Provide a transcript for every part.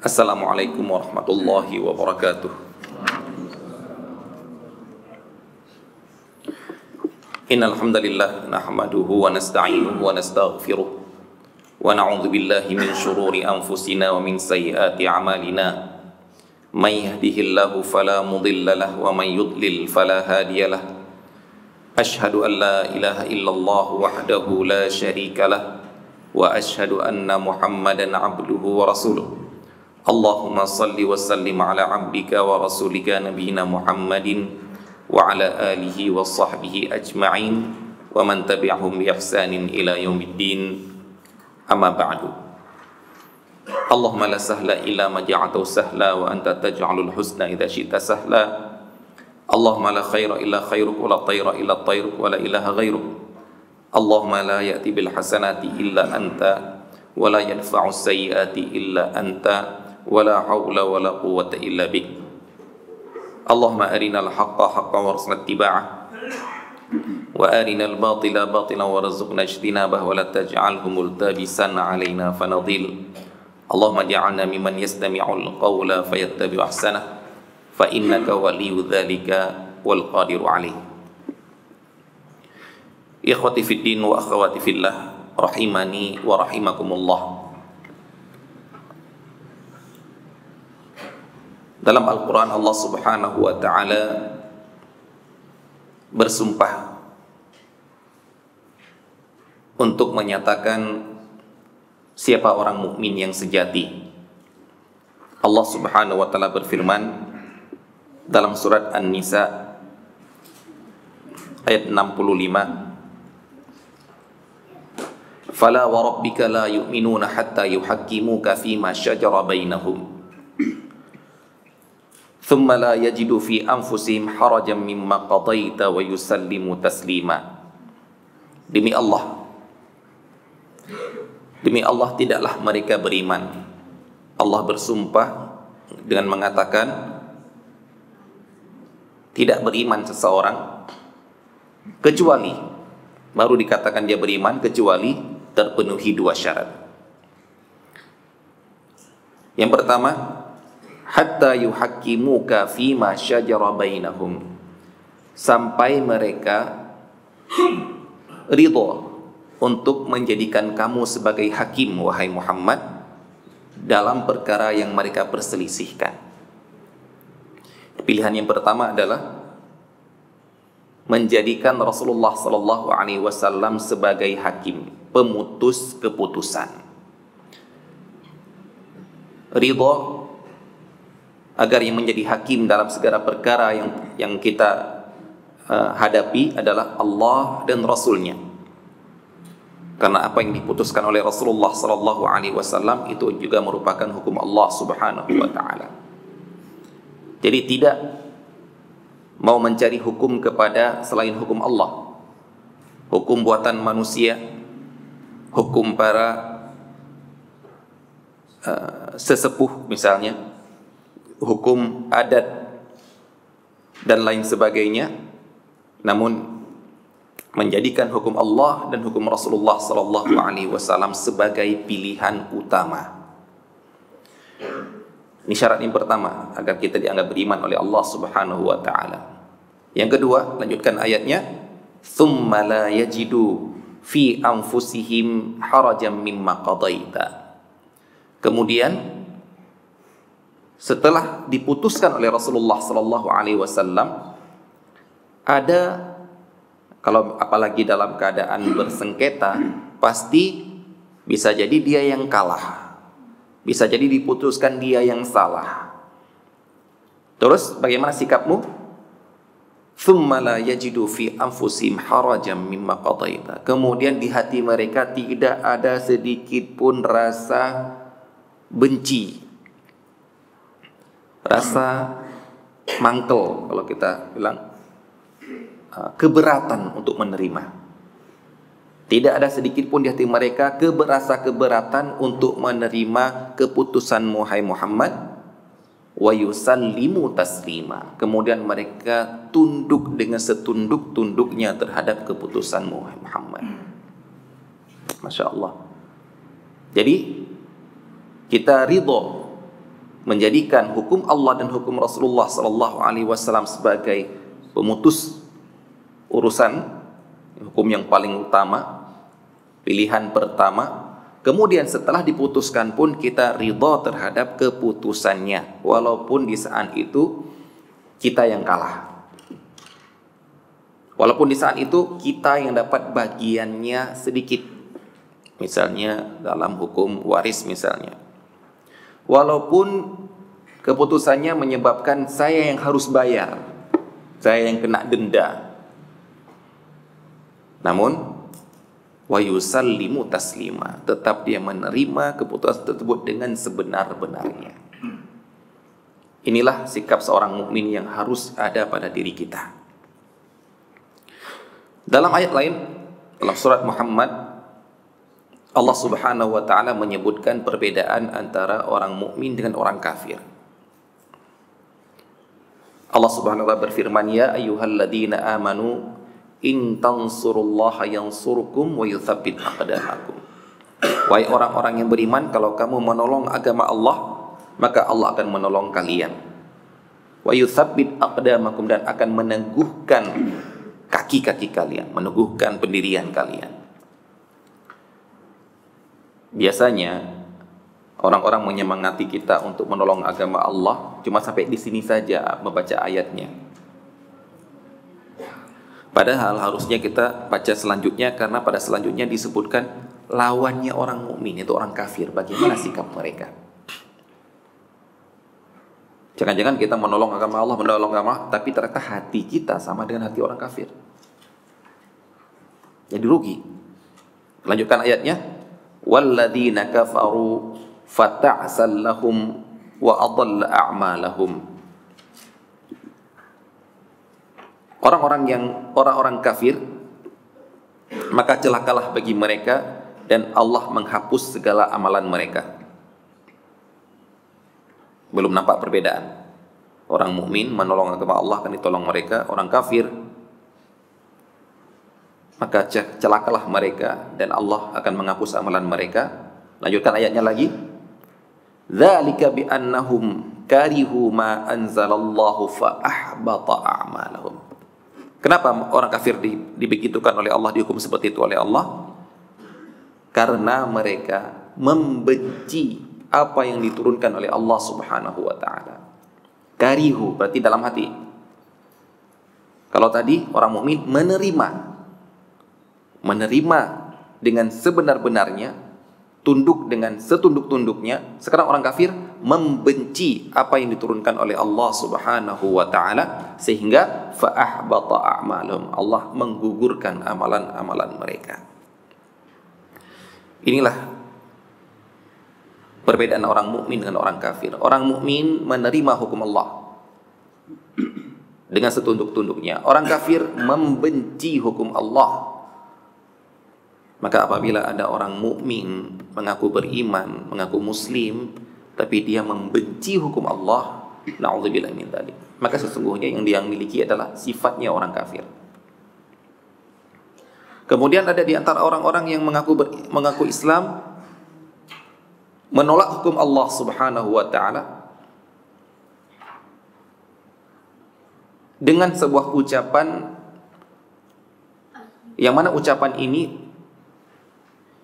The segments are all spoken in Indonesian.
Assalamualaikum warahmatullahi wabarakatuh. Innal hamdalillah nahmaduhu wa nasta'inuhu wa nastaghfiruh wa na'udzu billahi min shururi anfusina wa min sayyiati a'malina. May yahdihillahu fala mudilla lahu wa may yudlil fala hadiya lahu. Ashhadu an la ilaha illallah wahdahu la syarika lahu wa ashhadu anna Muhammadan 'abduhu wa rasuluh. Allahumma salli wa sallim ala abdika wa rasulika nabiyina Muhammadin wa ala alihi wa sahbihi ajma'in wa man tabi'ahum bi ihsanin ila yaumiddin. Amma ba'du. Allahumma la sahla illa ma ja'altahu sahla wa anta taj'alul husna idza syi'ta sahla. Allahumma la khaira illa khairuk wa la tayra illa tayruk wa la ilaha ghairuk. Allahumma la ya'ti bil hasanati illa anta wa la yadfa'u sayyiati illa anta wala haula wala quwwata illa bik. Allahumma arinal haqqa haqqan warzuqna ittiba'ah wa arinal batila batilan warzuqna ijtinabah wa la taj'alhu multabisan 'alaina fanadil. Allahumma ja'alna mimman yastami'ul qawla fayattabi'u ahsanah fa innaka waliyyu dzalika wal qadiru 'alaih. Ikhwati fid din wa akhwati fillah rahimani wa rahimakumullah. Dalam Al-Quran Allah subhanahu wa ta'ala bersumpah untuk menyatakan siapa orang mukmin yang sejati. Allah subhanahu wa ta'ala berfirman dalam surat An-Nisa ayat 65, Fala wa rabbika la yu'minuna hatta yuhakkimuka fima syajara bainahum thumma la yajidu fi anfusihim harajan mimma qadaita wa yusallimu taslima. Demi Allah tidaklah mereka beriman. Allah bersumpah dengan mengatakan tidak beriman seseorang kecuali, baru dikatakan dia beriman kecuali terpenuhi dua syarat. Yang pertama, hatta yuhakkimuka fima syajara bainahum, sampai mereka ridha untuk menjadikan kamu sebagai hakim, wahai Muhammad, dalam perkara yang mereka perselisihkan. Pilihan yang pertama adalah menjadikan Rasulullah sallallahu alaihi wasallam sebagai hakim, pemutus keputusan. Ridha agar yang menjadi hakim dalam segala perkara yang kita hadapi adalah Allah dan Rasulnya. Karena apa yang diputuskan oleh Rasulullah sallallahu alaihi wasallam itu juga merupakan hukum Allah subhanahu wa ta'ala. Jadi tidak mau mencari hukum kepada selain hukum Allah, hukum buatan manusia, hukum para sesepuh misalnya, hukum adat dan lain sebagainya, namun menjadikan hukum Allah dan hukum Rasulullah sallallahu alaihi wasallam sebagai pilihan utama. Ini syarat yang pertama agar kita dianggap beriman oleh Allah subhanahu wa ta'ala. Yang kedua, lanjutkan ayatnya, thumma la yajidu fi anfusihim harajan mimma qadaita. Kemudian setelah diputuskan oleh Rasulullah sallallahu alaihi wasallam, ada, kalau apalagi dalam keadaan bersengketa, pasti bisa jadi dia yang kalah, bisa jadi diputuskan dia yang salah. Terus bagaimana sikapmu? Thumma la yajidu fi anfusihim harajan mimma qadaita. Kemudian di hati mereka tidak ada sedikit pun rasa benci, rasa mangkel, kalau kita bilang keberatan untuk menerima. Tidak ada sedikit pun di hati mereka keberatan untuk menerima keputusan Muhammad Muhammad, wa yusallimu taslima. Kemudian mereka tunduk dengan setunduk-tunduknya terhadap keputusan Muhammad. Masya Allah. Jadi kita ridho menjadikan hukum Allah dan hukum Rasulullah sallallahu alaihi wasallam sebagai pemutus urusan, hukum yang paling utama, pilihan pertama. Kemudian setelah diputuskan pun kita ridha terhadap keputusannya, walaupun di saat itu kita yang kalah. Walaupun di saat itu kita yang dapat bagiannya sedikit. Misalnya dalam hukum waris misalnya. Walaupun keputusannya menyebabkan saya yang harus bayar, saya yang kena denda. Namun wa yusallimu taslima, tetap dia menerima keputusan tersebut dengan sebenar-benarnya. Inilah sikap seorang mukmin yang harus ada pada diri kita. Dalam ayat lain, dalam surat Muhammad, Allah Subhanahu wa taala menyebutkan perbedaan antara orang mukmin dengan orang kafir. Allah Subhanahu wa taala berfirman, "Ya ayyuhalladzina amanu in tansurullaha yansurkum wa yutsabbit aqdamakum." Wahai orang-orang yang beriman, kalau kamu menolong agama Allah, maka Allah akan menolong kalian. Wa yutsabbit aqdamakum, dan akan meneguhkan kaki-kaki kalian, meneguhkan pendirian kalian. Biasanya orang-orang menyemangati kita untuk menolong agama Allah cuma sampai di sini saja membaca ayatnya. Padahal harusnya kita baca selanjutnya, karena pada selanjutnya disebutkan lawannya orang mukmin, itu orang kafir. Bagaimana sikap mereka? Jangan-jangan kita menolong agama Allah, tapi ternyata hati kita sama dengan hati orang kafir. Jadi rugi. Lanjutkan ayatnya. Walladzina kafaru fata'sal lahum wa adalla a'malahum. Orang-orang kafir, maka celakalah bagi mereka dan Allah menghapus segala amalan mereka. Belum nampak perbedaan. Orang mukmin menolong agama Allah akan ditolong mereka, orang kafir maka celakalah mereka dan Allah akan menghapus amalan mereka. Lanjutkan ayatnya lagi. Dzalika bi annahum karihu ma anzalallahu fa ahbata a'malahum. Kenapa orang kafir dibegitukan oleh Allah, dihukum seperti itu oleh Allah? Karena mereka membenci apa yang diturunkan oleh Allah Subhanahu wa taala. Karihu berarti dalam hati. Kalau tadi orang mukmin menerima dengan sebenar-benarnya, tunduk dengan setunduk-tunduknya. Sekarang orang kafir membenci apa yang diturunkan oleh Allah Subhanahu wa taala, sehingga fa ahbata a'malahum, Allah menggugurkan amalan-amalan mereka. Inilah perbedaan orang mukmin dengan orang kafir. Orang mukmin menerima hukum Allah dengan setunduk-tunduknya. Orang kafir membenci hukum Allah. Maka apabila ada orang mukmin mengaku beriman, mengaku muslim, tapi dia membenci hukum Allah, na'udzubillah min dzalik, maka sesungguhnya yang dia miliki adalah sifatnya orang kafir. Kemudian ada di antara orang-orang yang mengaku Islam, menolak hukum Allah Subhanahu wa taala dengan sebuah ucapan yang mana ucapan ini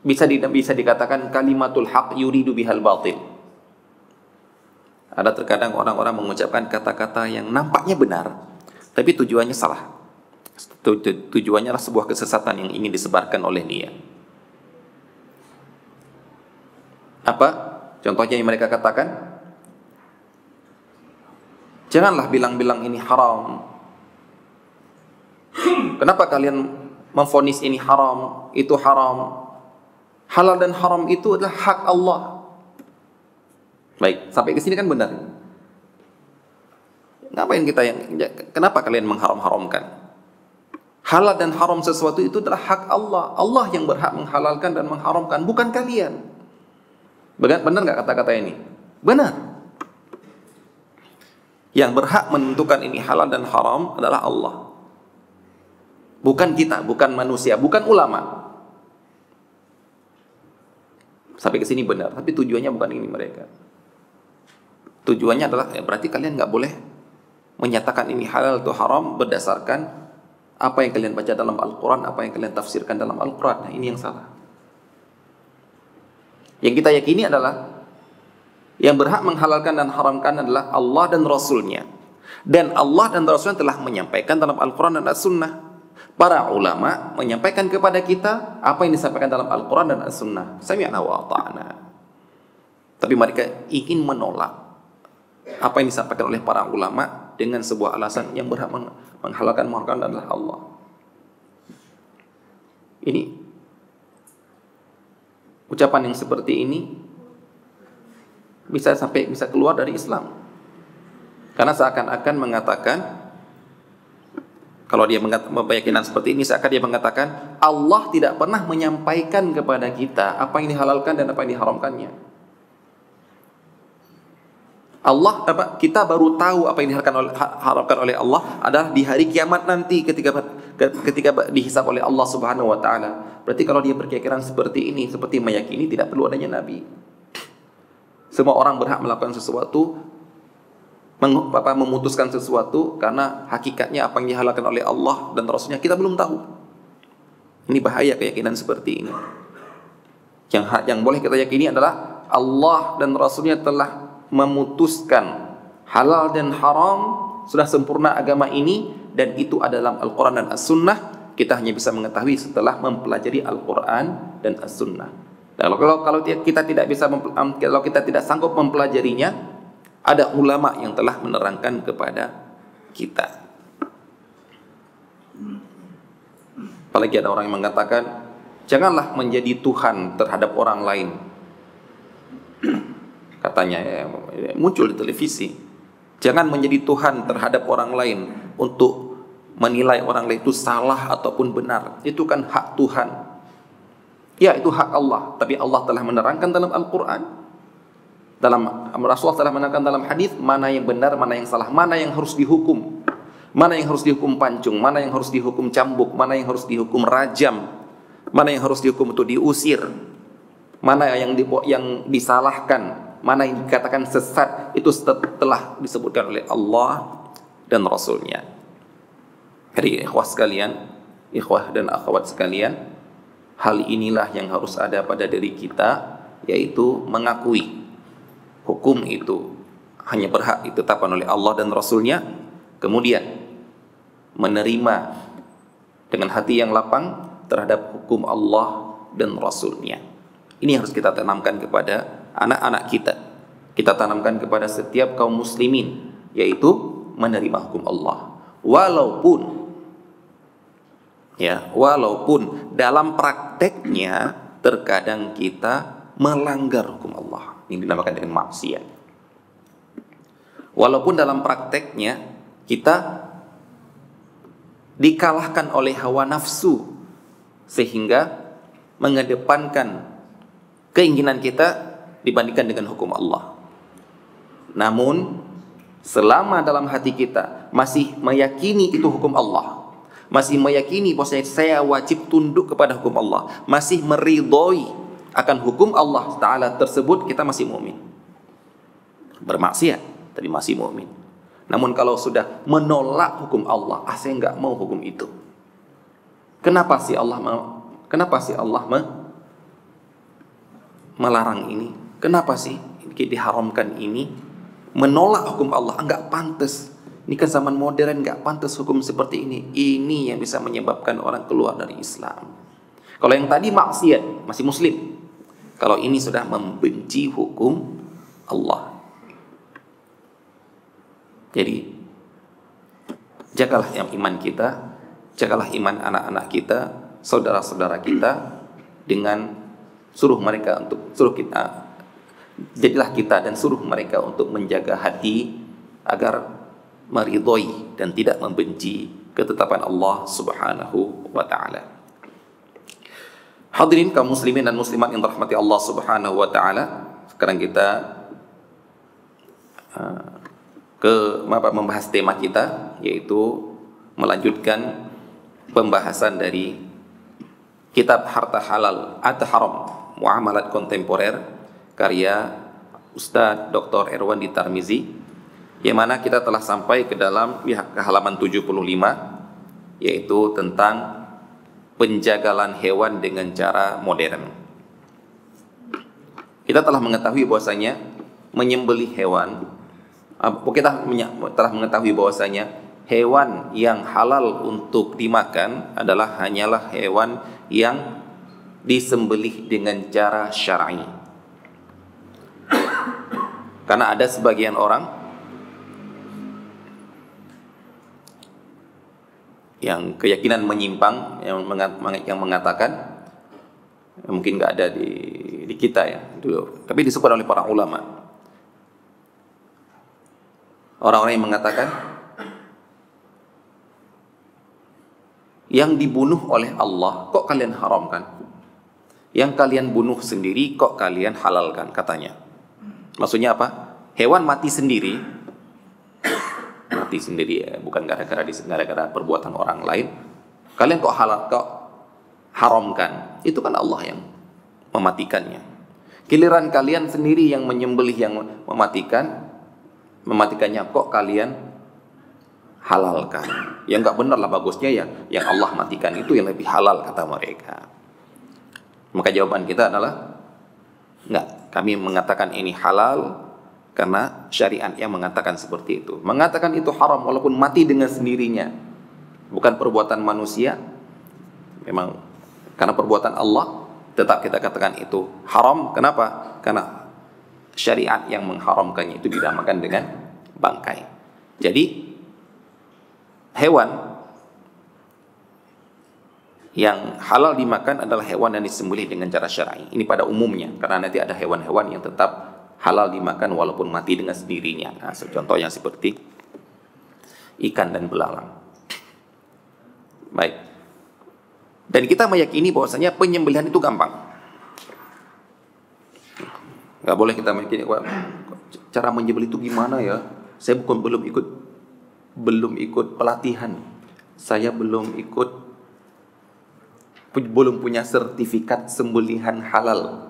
bisa dikatakan kalimatul haq yuridu bihal batil. Ada terkadang orang-orang mengucapkan kata-kata yang nampaknya benar, tapi tujuannya salah. Tujuannya adalah sebuah kesesatan yang ingin disebarkan oleh dia. Apa contohnya yang mereka katakan? Janganlah bilang-bilang ini haram. Kenapa kalian memvonis ini haram, itu haram? Halal dan haram itu adalah hak Allah. Baik, sampai ke sini kan benar. Kenapa kalian mengharam-haramkan? Halal dan haram sesuatu itu adalah hak Allah. Allah yang berhak menghalalkan dan mengharamkan, bukan kalian. Benar nggak kata-kata ini? Benar. Yang berhak menentukan ini halal dan haram adalah Allah. Bukan kita, bukan manusia, bukan ulama. Sampai ke sini benar, tapi tujuannya bukan ini mereka. Tujuannya adalah berarti kalian nggak boleh menyatakan ini halal atau haram berdasarkan apa yang kalian baca dalam Al-Quran, apa yang kalian tafsirkan dalam Al-Quran. Nah, ini yang salah. Yang kita yakini adalah yang berhak menghalalkan dan haramkan adalah Allah dan Rasulnya. Dan Allah dan Rasulnya telah menyampaikan dalam Al-Quran dan As-Sunnah. Para ulama menyampaikan kepada kita apa yang disampaikan dalam Al-Quran dan As-Sunnah. Sami'na wa ata'na. Tapi mereka ingin menolak apa yang disampaikan oleh para ulama dengan sebuah alasan yang berhak menghalalkan mengharamkan adalah Allah. Ini ucapan yang seperti ini bisa keluar dari Islam. Karena seakan-akan mengatakan, kalau dia berkeyakinan seperti ini, seakan dia mengatakan Allah tidak pernah menyampaikan kepada kita apa yang dihalalkan dan apa yang diharamkannya. Kita baru tahu apa yang diharamkan oleh Allah adalah di hari kiamat nanti ketika dihisab oleh Allah Subhanahu wa taala. Berarti kalau dia berkeyakinan seperti ini, seperti meyakini tidak perlu adanya nabi. Semua orang berhak melakukan sesuatu, memutuskan sesuatu karena hakikatnya apa yang dihalalkan oleh Allah dan Rasulnya kita belum tahu. Ini bahaya keyakinan seperti ini. Yang boleh kita yakini adalah Allah dan Rasulnya telah memutuskan halal dan haram, sudah sempurna agama ini, dan itu ada dalam Al-Quran dan As-Sunnah. Kita hanya bisa mengetahui setelah mempelajari Al-Quran dan As-Sunnah. Kalau kita tidak sanggup mempelajarinya, ada ulama yang telah menerangkan kepada kita. Apalagi ada orang yang mengatakan, janganlah menjadi Tuhan terhadap orang lain. Katanya muncul di televisi, jangan menjadi Tuhan terhadap orang lain untuk menilai orang lain itu salah ataupun benar. Itu kan hak Tuhan. Ya, itu hak Allah, tapi Allah telah menerangkan dalam Al-Quran, dalam Rasulullah telah menerangkan dalam hadis mana yang benar, mana yang salah, mana yang harus dihukum, mana yang harus dihukum pancung, mana yang harus dihukum cambuk, mana yang harus dihukum rajam, mana yang harus dihukum untuk diusir, mana yang disalahkan, mana yang dikatakan sesat. Itu telah disebutkan oleh Allah dan Rasulnya. Jadi ikhwah dan akhwat sekalian, hal inilah yang harus ada pada diri kita, yaitu mengakui hukum itu hanya berhak ditetapkan oleh Allah dan Rasulnya, kemudian menerima dengan hati yang lapang terhadap hukum Allah dan Rasulnya. Ini harus kita tanamkan kepada anak-anak kita. Kita tanamkan kepada setiap kaum muslimin, yaitu menerima hukum Allah. Walaupun dalam prakteknya terkadang kita melanggar hukum Allah, yang dinamakan dengan maksiat. Walaupun dalam prakteknya kita dikalahkan oleh hawa nafsu sehingga mengedepankan keinginan kita dibandingkan dengan hukum Allah. Namun selama dalam hati kita masih meyakini itu hukum Allah, masih meyakini bahwa saya wajib tunduk kepada hukum Allah, masih meridhoi akan hukum Allah Ta'ala tersebut, kita masih mukmin. Bermaksiat, tapi masih mukmin. Namun kalau sudah menolak hukum Allah, saya enggak mau hukum itu. Kenapa sih Allah melarang ini? Kenapa sih diharamkan ini? Menolak hukum Allah enggak pantas. Ini kan zaman modern, enggak pantas hukum seperti ini. Ini yang bisa menyebabkan orang keluar dari Islam. Kalau yang tadi maksiat, masih muslim. Kalau ini sudah membenci hukum Allah. Jadi jagalah yang iman kita, jagalah iman anak-anak kita, saudara-saudara kita, dengan jadilah kita dan suruh mereka untuk menjaga hati agar meridhoi dan tidak membenci ketetapan Allah Subhanahu wa taala. Hadirin kaum muslimin dan muslimat yang dirahmati Allah Subhanahu wa taala, sekarang kita membahas tema kita, yaitu melanjutkan pembahasan dari kitab Harta Halal atau Haram Muamalat Kontemporer karya Ustadz Dr. Erwandi Tarmizi, yang mana kita telah sampai ke dalam ke halaman 75, yaitu tentang penjagalan hewan dengan cara modern. Kita telah mengetahui bahwasanya menyembelih hewan, kita telah mengetahui bahwasanya hewan yang halal untuk dimakan hanyalah hewan yang disembelih dengan cara syar'i. Karena ada sebagian orang yang keyakinan menyimpang yang mengatakan, mungkin nggak ada di kita ya dulu, tapi disebut oleh para ulama, orang-orang yang mengatakan yang dibunuh oleh Allah kok kalian haramkan, yang kalian bunuh sendiri kok kalian halalkan, katanya. Maksudnya apa? Hewan mati sendiri ya, bukan gara-gara perbuatan orang lain, kalian kok haramkan. Itu kan Allah yang mematikannya. Giliran kalian sendiri yang menyembelih, yang mematikannya kok kalian halalkan. Ya nggak benar lah, bagusnya ya yang Allah matikan itu yang lebih halal, kata mereka. Maka jawaban kita adalah enggak, kami mengatakan ini halal karena syariat yang mengatakan seperti itu. Mengatakan itu haram walaupun mati dengan sendirinya, bukan perbuatan manusia. Memang karena perbuatan Allah, tetap kita katakan itu haram. Kenapa? Karena syariat yang mengharamkannya itu dinamakan dengan bangkai. Jadi hewan yang halal dimakan adalah hewan yang disembelih dengan cara syar'i. Ini pada umumnya, karena nanti ada hewan-hewan yang tetap halal dimakan walaupun mati dengan sendirinya. Nah, contohnya seperti ikan dan belalang. Baik. Dan kita meyakini bahwasanya penyembelihan itu gampang. Gak boleh kita meyakini, cara menyembelih itu gimana ya? Saya belum ikut pelatihan. Saya belum punya sertifikat sembelihan halal.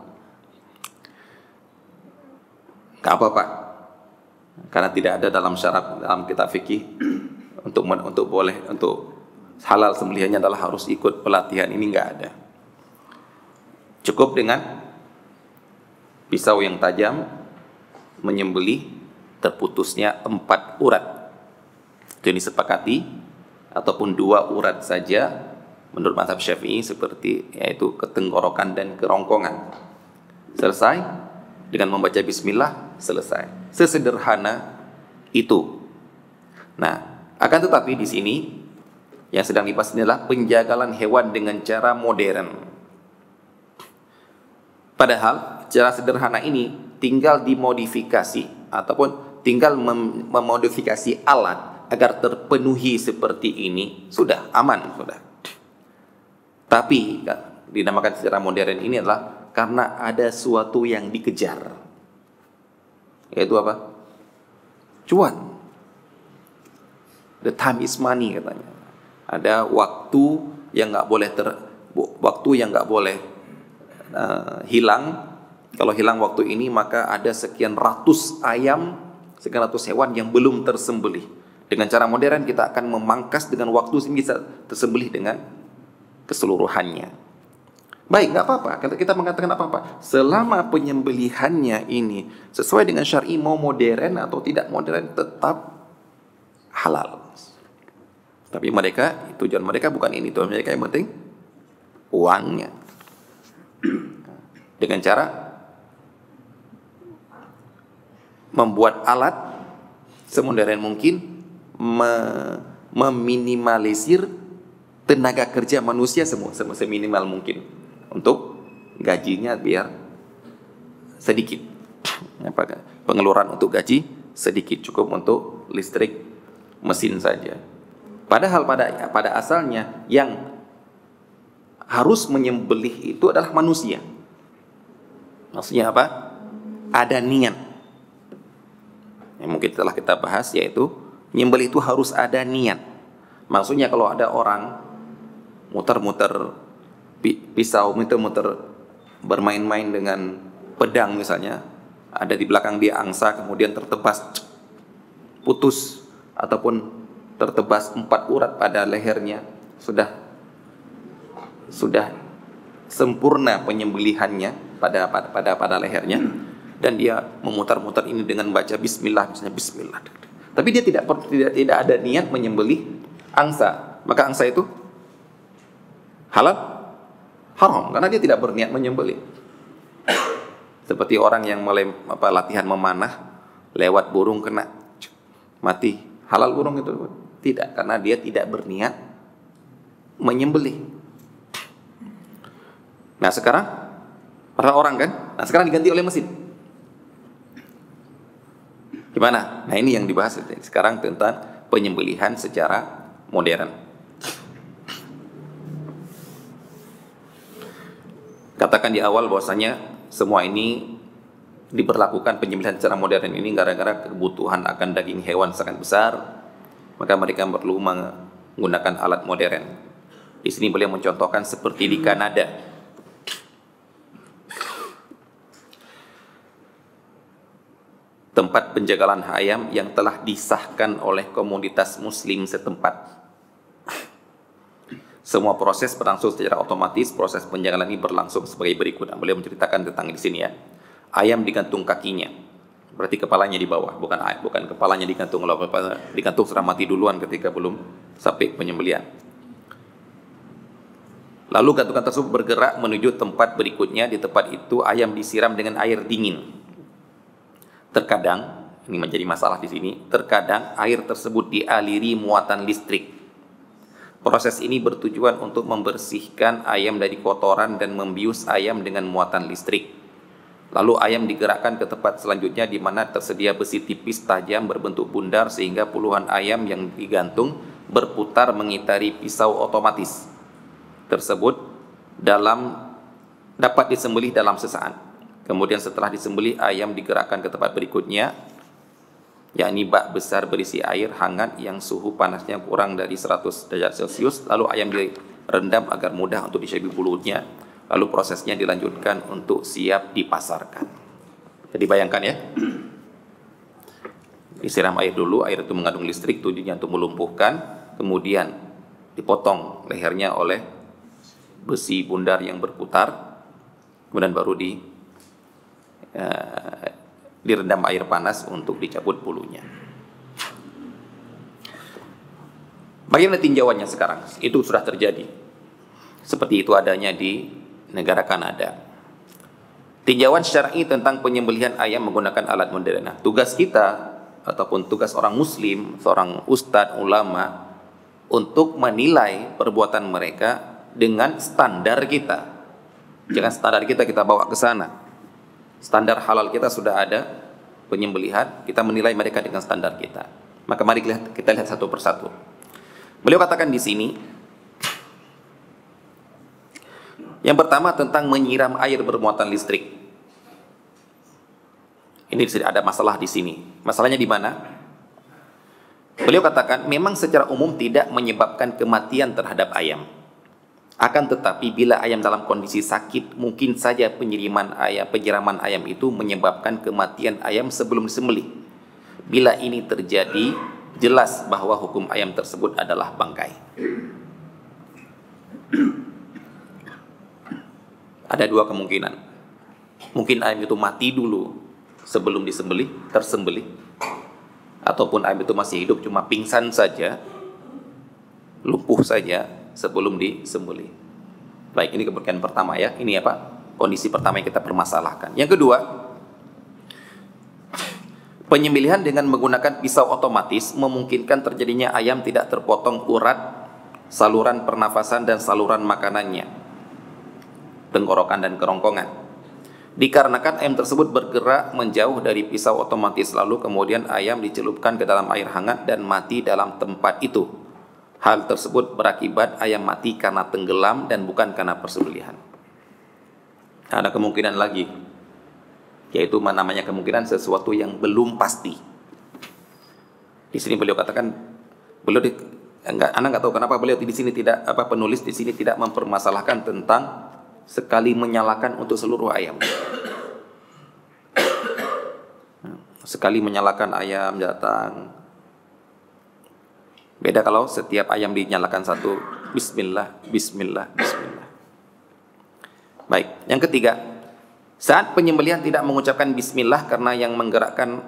Gak apa-apa, karena tidak ada dalam syarat dalam kitab fikih untuk halal sembelihannya adalah harus ikut pelatihan. Ini nggak ada. Cukup dengan pisau yang tajam menyembelih terputusnya 4 urat. Itu yang disepakati, ataupun 2 urat saja menurut mazhab Syafi'i, seperti yaitu ketenggorokan dan kerongkongan. Selesai dengan membaca bismillah, selesai. Sesederhana itu. Nah, akan tetapi di sini yang sedang dibahas adalah penjagalan hewan dengan cara modern. Padahal cara sederhana ini tinggal dimodifikasi ataupun tinggal memodifikasi alat agar terpenuhi seperti ini, sudah aman, sudah. Tapi dinamakan secara modern ini adalah karena ada suatu yang dikejar, yaitu apa? Cuan. The time is money, katanya. Ada waktu yang nggak boleh hilang. Kalau hilang waktu ini, maka ada sekian ratus ayam, sekian ratus hewan yang belum tersembelih. Dengan cara modern kita akan memangkas dengan waktu sehingga bisa tersembelih dengan keseluruhannya. Baik, nggak apa-apa. Kita mengatakan apa-apa selama penyembelihannya ini sesuai dengan syar'i, mau modern atau tidak modern tetap halal. Tapi mereka, tujuan mereka bukan ini. Tujuan mereka yang penting uangnya. Dengan cara membuat alat semodern mungkin, meminimalisir tenaga kerja manusia seminimal mungkin, untuk gajinya biar sedikit, pengeluaran untuk gaji sedikit, cukup untuk listrik mesin saja. Padahal pada asalnya yang harus menyembelih itu adalah manusia. Maksudnya apa? Ada niat. Yang mungkin telah kita bahas, yaitu menyembelih itu harus ada niat. Maksudnya kalau ada orang muter-muter pisau, muter-muter bermain-main dengan pedang misalnya, ada di belakang dia angsa, kemudian tertebas, putus, ataupun tertebas 4 urat pada lehernya, sudah sempurna penyembelihannya pada lehernya, dan dia memutar-mutar ini dengan baca Bismillah, misalnya Bismillah. Tapi dia tidak ada niat menyembelih angsa, maka angsa itu halal? Haram, karena dia tidak berniat menyembelih. Seperti orang yang latihan memanah, lewat burung kena, mati. Halal burung itu? Tidak, karena dia tidak berniat menyembelih. Nah sekarang, para orang kan, nah sekarang diganti oleh mesin. Gimana? Nah ini yang dibahas sekarang tentang penyembelihan secara modern. Katakan di awal bahwasanya semua ini diberlakukan, penyembelihan secara modern ini gara-gara kebutuhan akan daging hewan sangat besar, maka mereka perlu menggunakan alat modern. Di sini beliau mencontohkan seperti di Kanada. Tempat penjagalan ayam yang telah disahkan oleh komunitas muslim setempat. Semua proses berlangsung secara otomatis. Proses penjagalan ini berlangsung sebagai berikut. Beliau menceritakan tentang di sini ya. Ayam digantung kakinya, berarti kepalanya di bawah, bukan kepalanya digantung. Kalau digantung sudah mati duluan ketika belum sampai penyembelihan. Lalu gantungan tersebut bergerak menuju tempat berikutnya. Di tempat itu ayam disiram dengan air dingin. Terkadang, ini menjadi masalah di sini, terkadang air tersebut dialiri muatan listrik. Proses ini bertujuan untuk membersihkan ayam dari kotoran dan membius ayam dengan muatan listrik. Lalu ayam digerakkan ke tempat selanjutnya di mana tersedia besi tipis tajam berbentuk bundar sehingga puluhan ayam yang digantung berputar mengitari pisau otomatis tersebut dapat disembelih dalam sesaat. Kemudian setelah disembelih, ayam digerakkan ke tempat berikutnya, yakni bak besar berisi air hangat yang suhu panasnya kurang dari 100 derajat Celcius. Lalu ayam direndam agar mudah untuk dicabi bulunya. Lalu prosesnya dilanjutkan untuk siap dipasarkan. Jadi bayangkan ya, disiram air dulu, air itu mengandung listrik, tujuannya untuk melumpuhkan, kemudian dipotong lehernya oleh besi bundar yang berputar, kemudian baru direndam air panas untuk dicabut bulunya. Bagaimana tinjauannya sekarang? Itu sudah terjadi. Seperti itu adanya di negara Kanada. Tinjauan syar'i tentang penyembelihan ayam menggunakan alat modern. Nah, tugas kita ataupun tugas orang muslim, seorang ustadz, ulama, untuk menilai perbuatan mereka dengan standar kita. Jangan standar kita bawa ke sana. Standar halal kita sudah ada penyembelihan, kita menilai mereka dengan standar kita. Maka mari kita lihat satu persatu. Beliau katakan di sini, yang pertama tentang menyiram air bermuatan listrik. Ini ada masalah di sini. Masalahnya di mana? Beliau katakan memang secara umum tidak menyebabkan kematian terhadap ayam. Akan tetapi bila ayam dalam kondisi sakit, mungkin saja penyiraman ayam itu menyebabkan kematian ayam sebelum disembelih. Bila ini terjadi, jelas bahwa hukum ayam tersebut adalah bangkai. Ada dua kemungkinan. Mungkin ayam itu mati dulu sebelum tersembelih. Ataupun ayam itu masih hidup, cuma pingsan saja, lumpuh saja sebelum disembelih. Baik, ini kemungkinan pertama ya. Ini kondisi pertama yang kita permasalahkan. Yang kedua, penyembelihan dengan menggunakan pisau otomatis memungkinkan terjadinya ayam tidak terpotong urat saluran pernafasan dan saluran makanannya, tenggorokan dan kerongkongan. Dikarenakan ayam tersebut bergerak menjauh dari pisau otomatis, lalu kemudian ayam dicelupkan ke dalam air hangat dan mati dalam tempat itu. Hal tersebut berakibat ayam mati karena tenggelam dan bukan karena persembelihan. Ada kemungkinan lagi, yaitu namanya kemungkinan sesuatu yang belum pasti. Di sini beliau katakan, Anda nggak tahu kenapa beliau di sini tidak, penulis di sini tidak mempermasalahkan tentang sekali menyalakan untuk seluruh ayam. Sekali menyalakan ayam datang. Beda kalau setiap ayam dinyalakan satu, bismillah, bismillah, bismillah. Baik, yang ketiga, saat penyembelihan tidak mengucapkan bismillah karena yang menggerakkan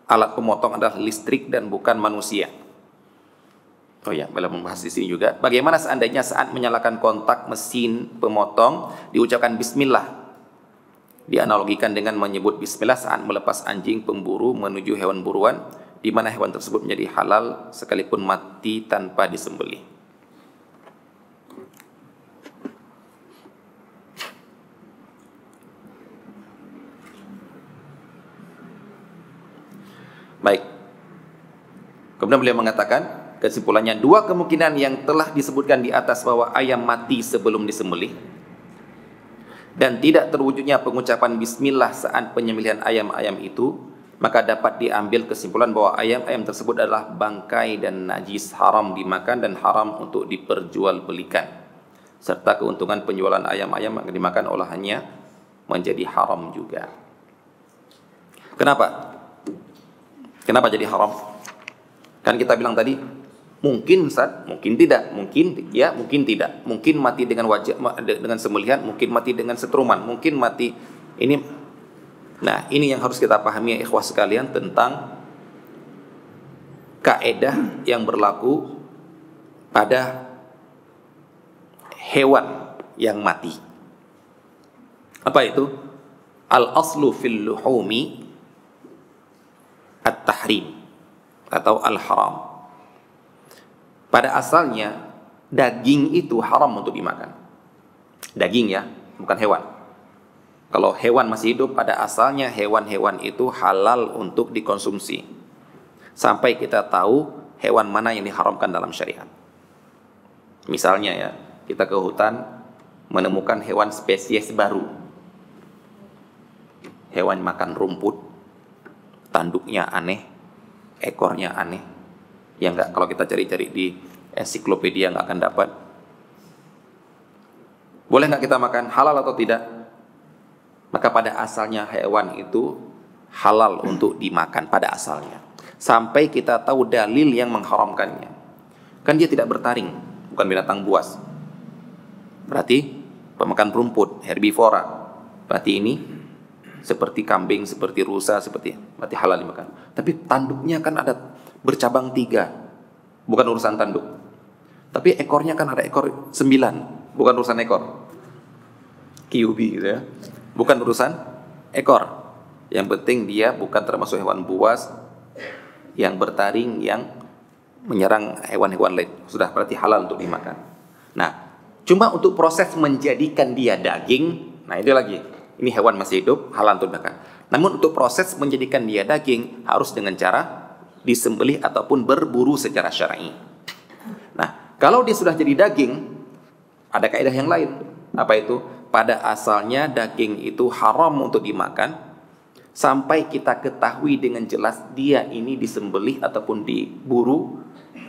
alat pemotong adalah listrik dan bukan manusia. Oh ya, belum membahas di sini juga. Bagaimana seandainya saat menyalakan kontak mesin pemotong diucapkan bismillah? Dianalogikan dengan menyebut bismillah saat melepas anjing pemburu menuju hewan buruan, di mana hewan tersebut menjadi halal sekalipun mati tanpa disembelih. Baik. Kemudian beliau mengatakan, kesimpulannya, dua kemungkinan yang telah disebutkan di atas bahwa ayam mati sebelum disembelih dan tidak terwujudnya pengucapan bismillah saat penyembelihan ayam-ayam itu, maka dapat diambil kesimpulan bahwa ayam-ayam tersebut adalah bangkai dan najis, haram dimakan dan haram untuk diperjualbelikan, serta keuntungan penjualan ayam-ayam yang dimakan olahannya menjadi haram juga. Kenapa? Kenapa jadi haram? Kan kita bilang tadi, mungkin Ustaz, mungkin tidak, mungkin ya, mungkin tidak, mungkin mati dengan wajah, dengan sembelihan, mungkin mati dengan setruman, mungkin mati ini. Nah, ini yang harus kita pahami ya ikhwah sekalian tentang kaedah yang berlaku pada hewan yang mati. Apa itu? Al-aslu fil luhumi at-tahrim atau al-haram. Pada asalnya daging itu haram untuk dimakan. Daging ya, bukan hewan. Kalau hewan masih hidup, pada asalnya hewan-hewan itu halal untuk dikonsumsi. Sampai kita tahu hewan mana yang diharamkan dalam syariat. Misalnya ya, kita ke hutan menemukan hewan spesies baru. Hewan makan rumput, tanduknya aneh, ekornya aneh. Yang enggak, kalau kita cari-cari di ensiklopedia enggak akan dapat. Boleh enggak kita makan? Halal atau tidak? Maka pada asalnya hewan itu halal untuk dimakan pada asalnya. Sampai kita tahu dalil yang mengharamkannya. Kan dia tidak bertaring, bukan binatang buas. Berarti pemakan rumput, herbivora. Berarti ini seperti kambing, seperti rusa, berarti halal dimakan. Tapi tanduknya kan ada bercabang 3, bukan urusan tanduk. Tapi ekornya kan ada ekor 9, bukan urusan ekor. QB gitu ya, bukan urusan ekor. Yang penting dia bukan termasuk hewan buas yang bertaring, yang menyerang hewan-hewan lain. Sudah berarti halal untuk dimakan. Nah, cuma untuk proses menjadikan dia daging, nah itu lagi. Ini hewan masih hidup, halal untuk dimakan. Namun untuk proses menjadikan dia daging harus dengan cara disembelih ataupun berburu secara syar'i. Nah, kalau dia sudah jadi daging, ada kaidah yang lain. Apa itu? Pada asalnya daging itu haram untuk dimakan sampai kita ketahui dengan jelas dia ini disembelih ataupun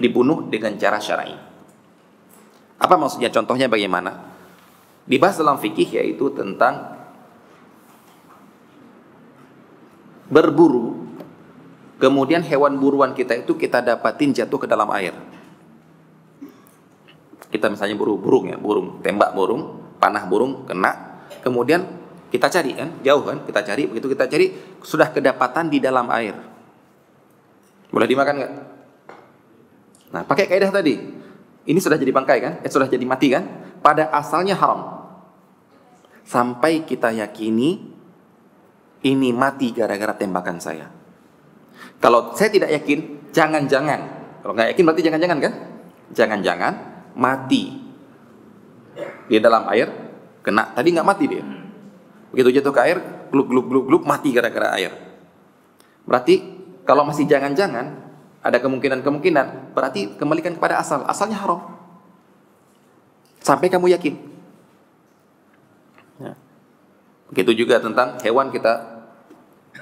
dibunuh dengan cara syar'i. Apa maksudnya? Contohnya bagaimana? Dibahas dalam fikih yaitu tentang berburu. Kemudian hewan buruan kita itu kita dapatin jatuh ke dalam air. Kita misalnya buru burung ya, burung, tembak burung, panah burung, kena. Kemudian kita cari kan, jauh kan, kita cari, begitu kita cari, sudah kedapatan di dalam air. Boleh dimakan nggak? Nah, pakai kaidah tadi. Ini sudah jadi bangkai kan? Sudah jadi mati kan? Pada asalnya haram. Sampai kita yakini ini mati gara-gara tembakan saya. Kalau saya tidak yakin, jangan-jangan. Kalau nggak yakin berarti jangan-jangan kan? Jangan-jangan mati di dalam air, kena. Tadi nggak mati dia. Begitu jatuh ke air, gluk mati gara-gara air. Berarti kalau masih jangan-jangan, ada kemungkinan, berarti kembalikan kepada asal. Asalnya haram. Sampai kamu yakin. Ya. Begitu juga tentang hewan kita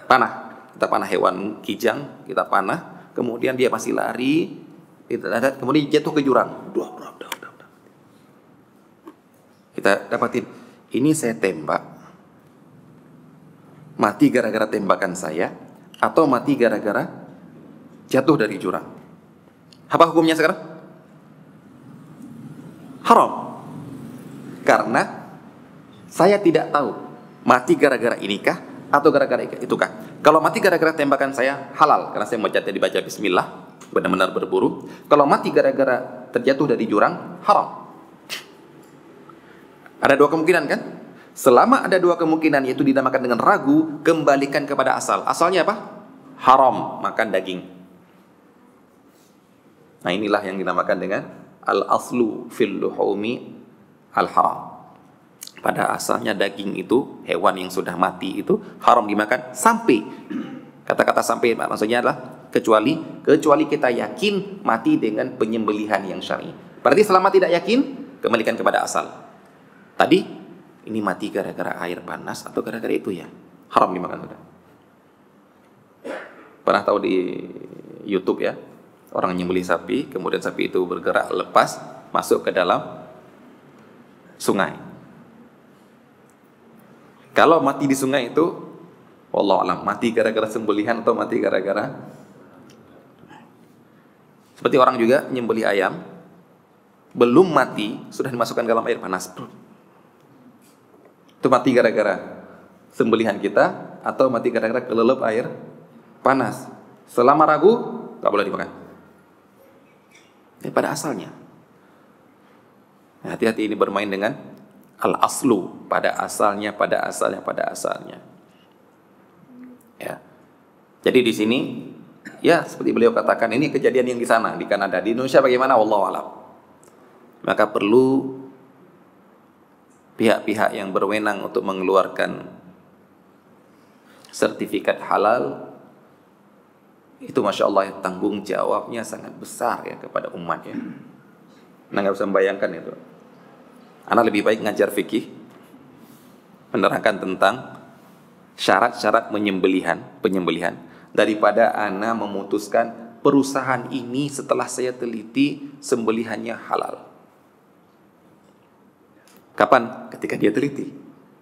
panah. Kita panah hewan kijang, kita panah, kemudian dia masih lari, kemudian jatuh ke jurang. Kita dapatin, ini saya tembak, mati gara-gara tembakan saya, atau mati gara-gara jatuh dari jurang. Apa hukumnya sekarang? Haram. Karena saya tidak tahu mati gara-gara inikah atau gara-gara itukah. Kalau mati gara-gara tembakan saya, halal, karena saya dibaca bismillah, benar-benar berburu. Kalau mati gara-gara terjatuh dari jurang, haram. Ada dua kemungkinan kan? Selama ada dua kemungkinan, yaitu dinamakan dengan ragu, kembalikan kepada asal. Asalnya apa? Haram, makan daging. Nah, inilah yang dinamakan dengan al-aslu fil luhumi al-haram. Pada asalnya daging itu, hewan yang sudah mati itu haram dimakan sampai, kata-kata sampai maksudnya adalah kecuali kita yakin mati dengan penyembelihan yang syar'i. Berarti selama tidak yakin, kembalikan kepada asal. Tadi ini mati gara-gara air panas atau gara-gara itu ya, haram dimakan sudah. Pernah tahu di YouTube ya, orang nyembelih sapi, kemudian sapi itu bergerak lepas masuk ke dalam sungai. Kalau mati di sungai itu, wallahu alam, mati gara-gara sembelihan atau mati gara-gara, seperti orang juga nyembelih ayam, belum mati sudah dimasukkan ke dalam air panas. Itu mati gara-gara sembelihan kita atau mati gara-gara kelelep air panas. Selama ragu, tak boleh dimakan. Ini pada asalnya. Nah, hati-hati ini bermain dengan al-aslu, pada asalnya. Ya. Jadi di sini, ya seperti beliau katakan, ini kejadian yang di sana, di Kanada. Di Indonesia bagaimana? Wallahu a'lam. Maka perlu pihak-pihak yang berwenang untuk mengeluarkan sertifikat halal, itu Masya Allah tanggung jawabnya sangat besar ya kepada umat ya. Nah, nggak bisa membayangkan itu. Anak lebih baik ngajar fikih, menerangkan tentang syarat-syarat penyembelihan daripada anak memutuskan perusahaan ini setelah saya teliti sembelihannya halal. Kapan? Ketika dia teliti.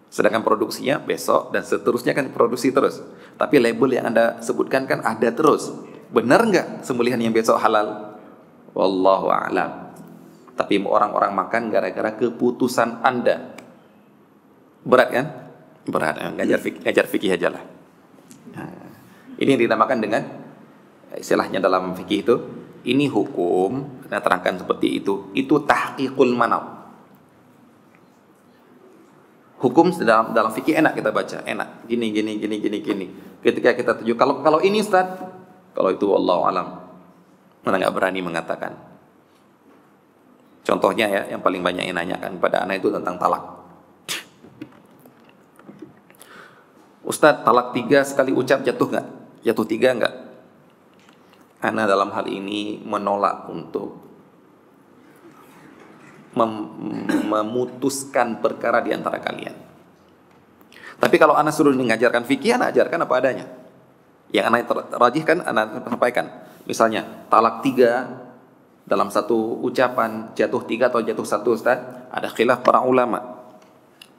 Sedangkan produksinya besok dan seterusnya kan produksi terus. Tapi label yang Anda sebutkan kan ada terus. Benar nggak sembelihan yang besok halal? Wallahu a'lam. Tapi orang-orang makan gara-gara keputusan Anda. Berat kan? Berat. Ngajar fikih aja lah. Nah, ini yang dinamakan dengan istilahnya dalam fikih itu, ini hukum, kita terangkan seperti itu tahqiqul manat. Hukum dalam fikih enak kita baca, enak. Gini. Ketika kita tuju, kalau ini Ustaz, kalau itu wallahu alam, mana nggak berani mengatakan. Contohnya ya, yang paling banyak yang nanyakan pada anak itu tentang talak. Ustaz, talak 3 sekali ucap jatuh nggak? Jatuh 3 nggak? Anak dalam hal ini menolak untuk memutuskan perkara di antara kalian. Tapi kalau anak suruh mengajarkan fikih, anak ajarkan apa adanya. Yang anak rajihkan, anak sampaikan. Misalnya, talak 3 dalam satu ucapan jatuh 3 atau jatuh 1, Ustaz, ada khilaf para ulama.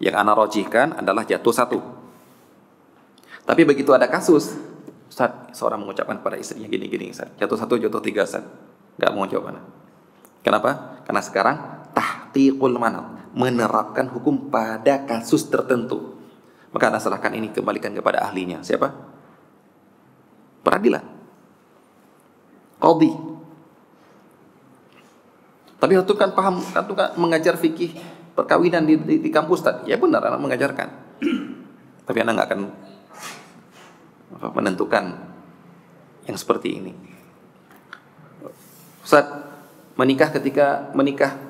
Yang anak rajihkan adalah jatuh 1. Tapi begitu ada kasus, Ustaz, seorang mengucapkan pada istrinya gini, Ustaz, jatuh 1, jatuh 3, Ustaz, nggak mau jawab anak. Kenapa? Karena sekarang tahqiqul manat, menerapkan hukum pada kasus tertentu. Maka Anda serahkan ini, kembalikan kepada ahlinya. Siapa? Peradilan, qadhi. Tapi itu kan paham, itu kan mengajar fikih perkawinan di kampus tadi. Ya benar, anak mengajarkan. Tapi anak nggak akan menentukan yang seperti ini. Ustaz, ketika menikah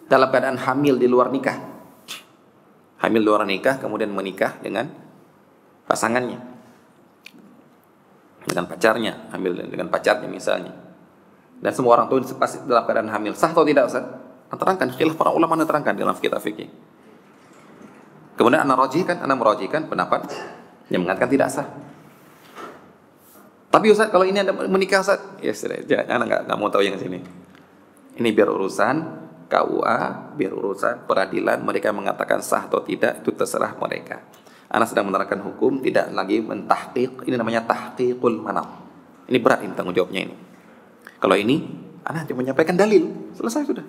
dalam keadaan hamil di luar nikah, kemudian menikah dengan pasangannya, dengan pacarnya, hamil dengan pacarnya misalnya, dan semua orang tua pasti dalam keadaan hamil, sah atau tidak Ustaz? Terangkan, khilaf para ulama terangkan dalam kitab fikih. Kemudian anak merajihkan pendapat yang mengatakan tidak sah. Tapi Ustaz, kalau ini Anda menikah Ustaz, ya anak nggak mau tahu yang sini. Ini biar urusan KUA, biar urusan peradilan, mereka mengatakan sah atau tidak itu terserah mereka. Ana sedang menerangkan hukum, tidak lagi mentahqiq. Ini namanya tahqiqul manat. Ini berat ini tanggung jawabnya ini. Kalau ini, ana hanya menyampaikan dalil, selesai sudah.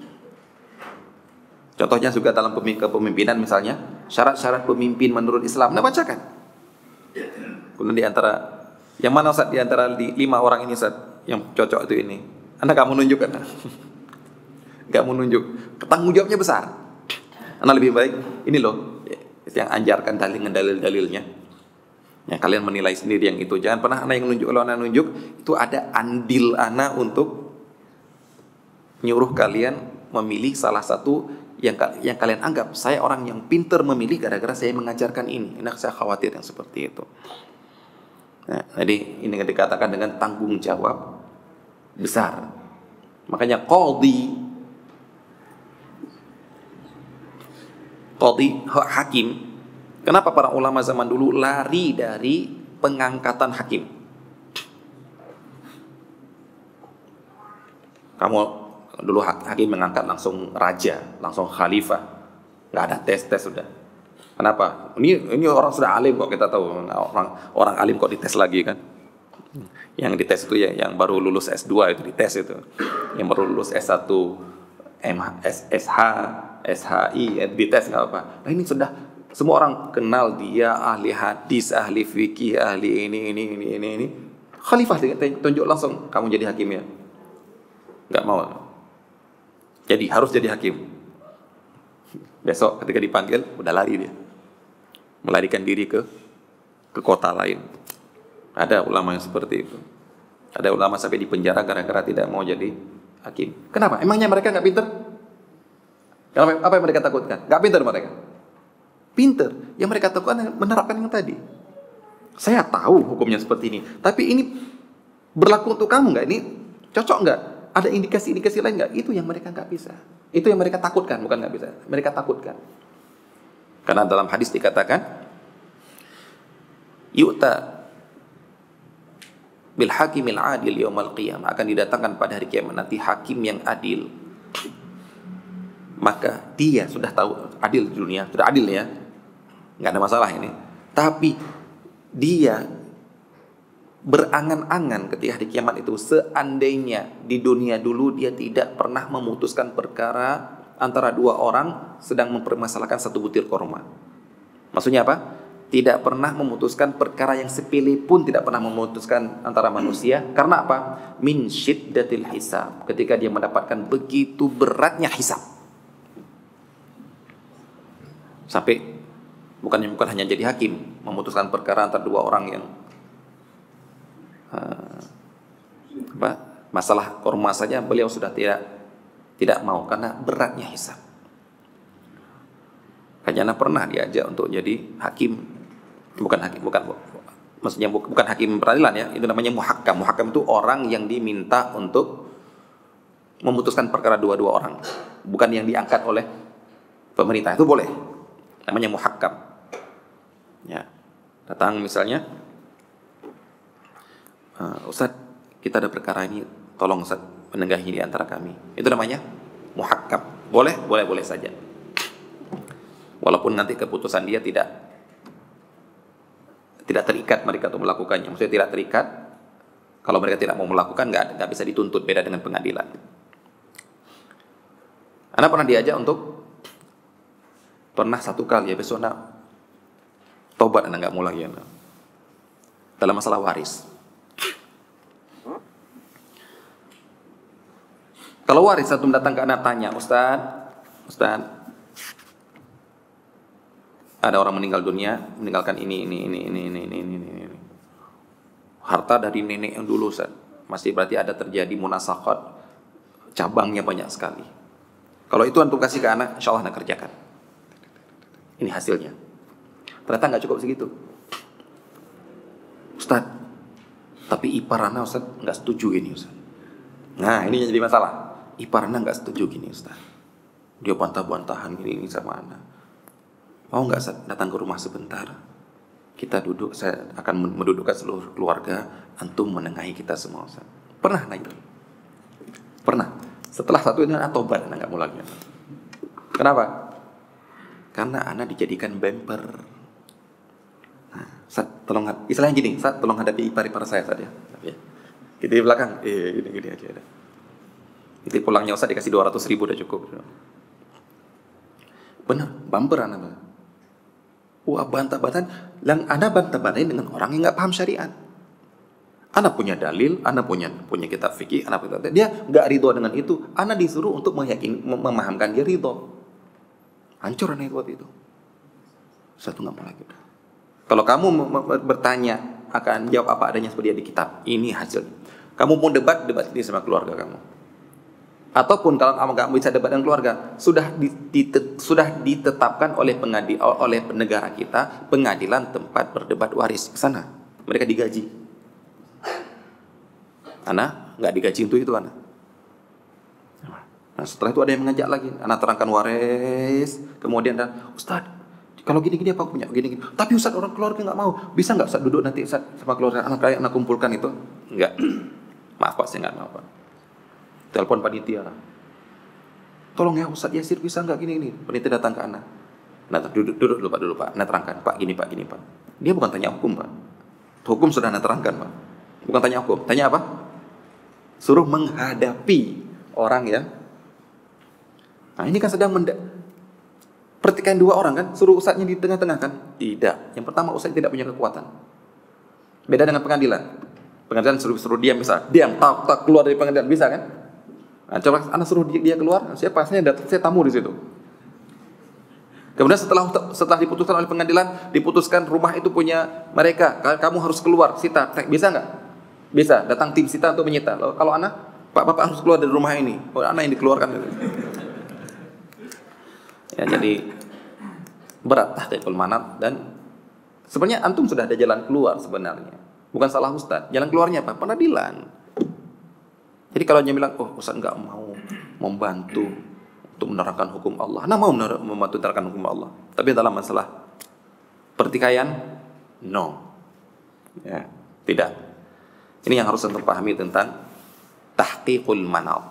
Contohnya juga dalam kepemimpinan misalnya, syarat-syarat pemimpin menurut Islam. Nah, bacakan. Kemudian di antara yang mana Ustaz di antara 5 orang ini Ustaz yang cocok itu ini? Anda enggak mau nunjuk kan? Enggak mau nunjuk. Tanggung jawabnya besar. Anda lebih baik ini loh yang anjarkan dalil-dalilnya. Ya, kalian menilai sendiri yang itu. Jangan pernah ana yang nunjuk. Kalau ana nunjuk itu ada andil ana untuk nyuruh kalian memilih salah satu yang kalian anggap saya orang yang pintar memilih gara-gara saya mengajarkan ini. Ini saya khawatir yang seperti itu. Nah, jadi ini dikatakan dengan tanggung jawab besar. Makanya qadhi hakim. Kenapa para ulama zaman dulu lari dari pengangkatan hakim? Kamu dulu hakim mengangkat langsung raja, langsung khalifah, nggak ada tes sudah. Kenapa? Ini orang sudah alim kok, kita tahu orang alim kok dites lagi kan? Yang dites itu ya yang baru lulus S2 itu dites itu, yang baru lulus S1, SH, SHI dites nggak apa. Nah ini sudah semua orang kenal dia ahli hadis, ahli fikih, ahli ini. Khalifah tunjuk langsung kamu jadi hakim ya? Nggak mau. Jadi harus jadi hakim. Besok ketika dipanggil udah lari dia, melarikan diri ke kota lain. Ada ulama yang seperti itu. Ada ulama sampai di penjara gara-gara tidak mau jadi hakim. Kenapa? Emangnya mereka nggak pinter? Apa yang mereka takutkan? Nggak pinter mereka. Pinter. Yang mereka takutkan menerapkan yang tadi. Saya tahu hukumnya seperti ini, tapi ini berlaku untuk kamu nggak? Ini cocok nggak? Ada indikasi-indikasi lain nggak? Itu yang mereka nggak bisa. Itu yang mereka takutkan, bukan nggak bisa. Mereka takutkan. Karena dalam hadis dikatakan, yu'ta bil hakimil adil yaumal qiyamah, akan didatangkan pada hari kiamat nanti hakim yang adil. Maka dia sudah tahu adil di dunia, sudah adil ya, nggak ada masalah ini. Tapi dia berangan-angan ketika hari kiamat itu, seandainya di dunia dulu dia tidak pernah memutuskan perkara antara dua orang sedang mempermasalahkan satu butir korma. Maksudnya apa? Tidak pernah memutuskan perkara yang sepele pun, tidak pernah memutuskan antara manusia. Karena apa? Min syiddatil hisab. Ketika dia mendapatkan begitu beratnya hisab. Sampai bukan hanya jadi hakim, memutuskan perkara antara dua orang yang masalah korma saja beliau sudah tidak mau karena beratnya hisab. Kajana pernah diajak untuk jadi hakim, maksudnya bukan hakim peradilan ya, itu namanya muhakkam. Muhakkam itu orang yang diminta untuk memutuskan perkara dua-dua orang, bukan yang diangkat oleh pemerintah. Itu boleh, namanya muhakkam. Ya, datang misalnya, Ustaz, kita ada perkara ini, tolong Ustaz menengahi di antara kami. Itu namanya muhakkam. Boleh saja. Walaupun nanti keputusan dia tidak terikat mereka untuk melakukannya. Maksudnya tidak terikat. Kalau mereka tidak mau melakukan, nggak bisa dituntut, beda dengan pengadilan. Anda pernah diajak untuk satu kali ya, besok Anda tobat, Anda nggak mau lagi Anda. Dalam masalah waris. Kalau waris satu datang ke anak tanya, Ustaz, ada orang meninggal dunia, meninggalkan ini. Harta dari nenek yang dulu, Ustaz. Masih berarti ada terjadi munasakhat, cabangnya banyak sekali. Kalau itu antum kasih ke anak, insya Allah anak kerjakan. Ini hasilnya. Ternyata nggak cukup segitu. Ustaz, tapi ipar anak Ustaz nggak setuju ini Ustaz. Nah ini jadi masalah. Ipar anak nggak setuju gini Ustaz. Dia bantah-bantahan ini sama anak. Mau nggak Ustaz datang ke rumah sebentar? Kita duduk, saya akan mendudukkan seluruh keluarga, antum menengahi kita semua Ustaz. Pernah anak itu? Pernah. Setelah satu ini anak tobat, anak nggak mau lagi. Kenapa? Karena anak dijadikan bemper. Ustaz, tolong, istilahnya gini, Ustaz, tolong hadapi ipar-ipar saya, Ustaz ya. Gitu di belakang, gini aja. Itu pulangnya Ustaz dikasih 200.000 udah cukup. Benar, bumper anak. Wah, bantah-bantahan. Yang Anda bantah-bantahin dengan orang yang nggak paham syariat. Anda punya dalil, Anda punya kitab fikih, dia nggak ridho dengan itu. Anda disuruh untuk memahamkan dia ridho. Hancur anak waktu itu. Satu nggak mau lagi. Kalau kamu bertanya akan jawab apa adanya seperti di kitab, ini hasil. Kamu mau debat ini sama keluarga kamu. Ataupun kalau kamu nggak bisa debat dengan keluarga, sudah ditetapkan oleh negara kita pengadilan tempat berdebat waris ke sana. Mereka digaji. Anak nggak digaji untuk itu anak. Nah setelah itu ada yang mengajak lagi, anak terangkan waris, kemudian Ustaz, kalau gini-gini apa punya gini-gini. Tapi Ustaz orang keluarga nggak mau, bisa nggak Ustaz duduk nanti Ustaz sama keluarga anak kumpulkan itu? Enggak, maaf Pak saya nggak mau Pak. Telepon panitia, tolong ya Ustaz Yasir bisa nggak gini-gini. Panitia datang ke anak, nah duduk dulu Pak, anak terangkan Pak gini Pak. Dia bukan tanya hukum Pak, hukum sudah anak terangkan Pak. Bukan tanya hukum, tanya apa? Suruh menghadapi orang ya. Nah ini kan sedang pertikaian dua orang kan, suruh ustadznya di tengah-tengah kan? Tidak. Yang pertama ustadz tidak punya kekuatan. Beda dengan pengadilan. Pengadilan suruh diam misal, diam, tak keluar dari pengadilan bisa kan? Nah, coba anak suruh dia keluar, siapa? Saya tamu di situ. Kemudian setelah diputuskan oleh pengadilan, diputuskan rumah itu punya mereka, kamu harus keluar, sita, bisa nggak? Bisa. Datang tim sita untuk menyita. Kalau anak, bapak harus keluar dari rumah ini. Oh, anak yang dikeluarkan. Ya, jadi berat tahqiqul manat dan sebenarnya antum sudah ada jalan keluar sebenarnya. Bukan salah ustaz. Jalan keluarnya apa? Pengadilan. Jadi kalau dia bilang, oh ustaz nggak mau membantu untuk menerangkan hukum Allah. Nah mau membantu menerangkan hukum Allah. Tapi dalam masalah pertikaian, no. Ya, tidak. Ini yang harus antum pahami tentang tahqiqul manat.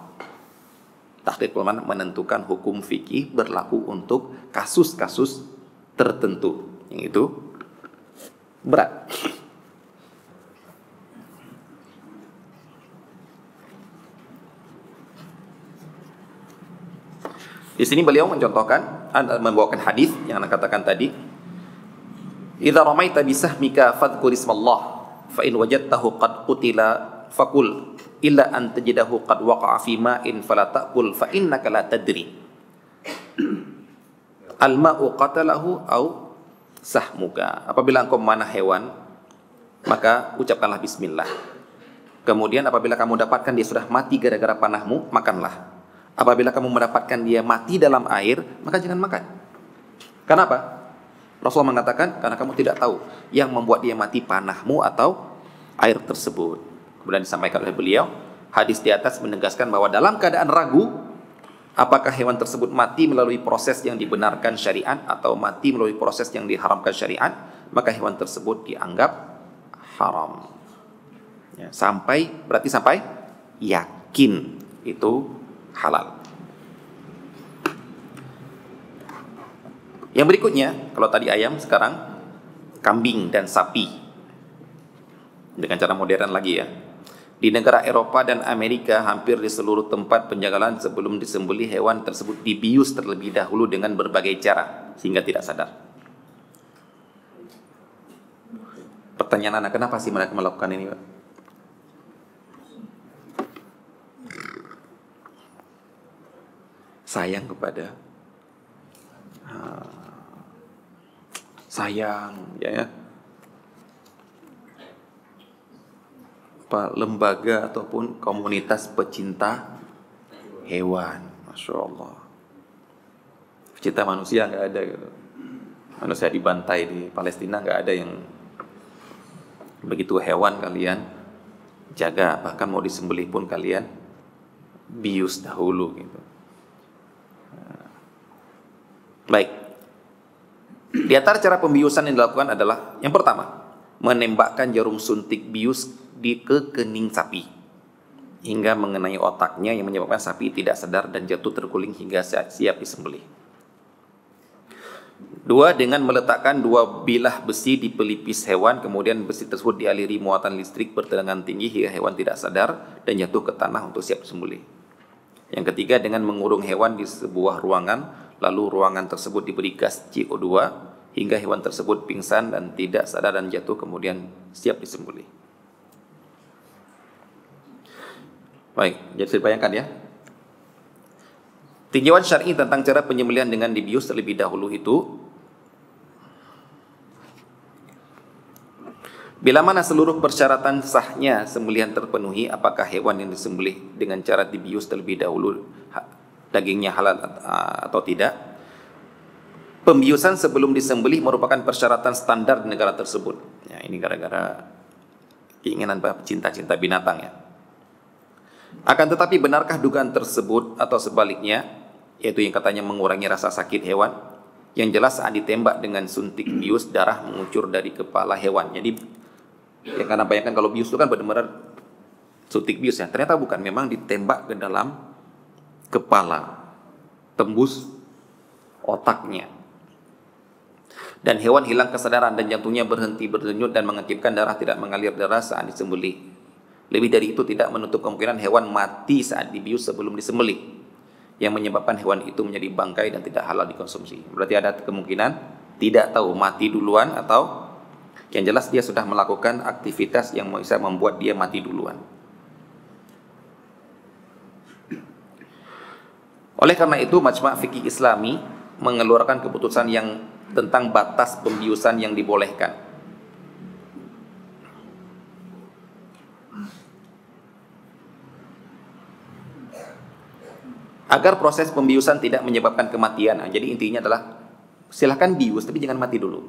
Tahqiqul manat menentukan hukum fikih berlaku untuk kasus-kasus tertentu. Yang itu berat. Di sini beliau mencontohkan, membawakan hadis yang anda katakan tadi. Idza ramaita bisahmika fadhkur ismallah fa in wajadtahu qad qutila faqul illa an tajidahu qad waqa'a fi ma'in fala ta'kul fa innaka la tadri al ma'u qatalahu au sahmuka. Apabila engkau memanah hewan, maka ucapkanlah bismillah. Kemudian apabila kamu dapatkan dia sudah mati gara-gara panahmu, makanlah. Apabila kamu mendapatkan dia mati dalam air, maka jangan makan. Kenapa? Rasulullah mengatakan, karena kamu tidak tahu yang membuat dia mati panahmu atau air tersebut. Kemudian disampaikan oleh beliau, hadis di atas menegaskan bahwa dalam keadaan ragu, apakah hewan tersebut mati melalui proses yang dibenarkan syariat atau mati melalui proses yang diharamkan syariat, maka hewan tersebut dianggap haram. Ya, berarti sampai yakin itu halal. Yang berikutnya, kalau tadi ayam, sekarang kambing dan sapi. Dengan cara modern lagi ya. Di negara Eropa dan Amerika, hampir di seluruh tempat penjagalan sebelum disembelih hewan tersebut dibius terlebih dahulu dengan berbagai cara sehingga tidak sadar. Pertanyaan anak, kenapa sih mereka melakukan ini, Pak? Sayang kepada lembaga ataupun komunitas pecinta hewan. Masya Allah, pecinta manusia nggak ada gitu. Manusia dibantai di Palestina nggak ada yang begitu. Hewan kalian jaga, bahkan mau disembelih pun kalian bius dahulu gitu. Baik. Di antara cara pembiusan yang dilakukan adalah yang pertama, menembakkan jarum suntik bius ke kening sapi hingga mengenai otaknya yang menyebabkan sapi tidak sadar dan jatuh terguling hingga siap disembelih. Dua, dengan meletakkan dua bilah besi di pelipis hewan, kemudian besi tersebut dialiri muatan listrik bertegangan tinggi hingga hewan tidak sadar dan jatuh ke tanah untuk siap disembelih. Yang ketiga, dengan mengurung hewan di sebuah ruangan, lalu ruangan tersebut diberi gas CO2 hingga hewan tersebut pingsan dan tidak sadar dan jatuh kemudian siap disembelih. Baik, jadi saya bayangkan ya. Tinjauan syar'i tentang cara penyembelihan dengan dibius terlebih dahulu itu, bila mana seluruh persyaratan sahnya sembelihan terpenuhi, apakah hewan yang disembelih dengan cara dibius terlebih dahulu dagingnya halal atau tidak? Pembiusan sebelum disembelih merupakan persyaratan standar di negara tersebut. Ya, ini gara-gara keinginan pecinta-cinta binatang ya. Akan tetapi benarkah dugaan tersebut atau sebaliknya, yaitu yang katanya mengurangi rasa sakit hewan? Yang jelas saat ditembak dengan suntik bius, darah mengucur dari kepala hewan. Jadi ya, karena bayangkan kalau bius itu kan benar-benar suntik bius ya, ternyata bukan, memang ditembak ke dalam kepala, tembus otaknya, dan hewan hilang kesadaran dan jantungnya berhenti berdenyut dan mengakibkan darah tidak mengalir darah saat disembelih. Lebih dari itu tidak menutup kemungkinan hewan mati saat dibius sebelum disembelih, yang menyebabkan hewan itu menjadi bangkai dan tidak halal dikonsumsi. Berarti ada kemungkinan tidak tahu mati duluan, atau yang jelas dia sudah melakukan aktivitas yang bisa membuat dia mati duluan. Oleh karena itu, Majma' Fikih Islami mengeluarkan keputusan yang tentang batas pembiusan yang dibolehkan. Agar proses pembiusan tidak menyebabkan kematian. Nah, jadi intinya adalah silahkan bius, tapi jangan mati dulu.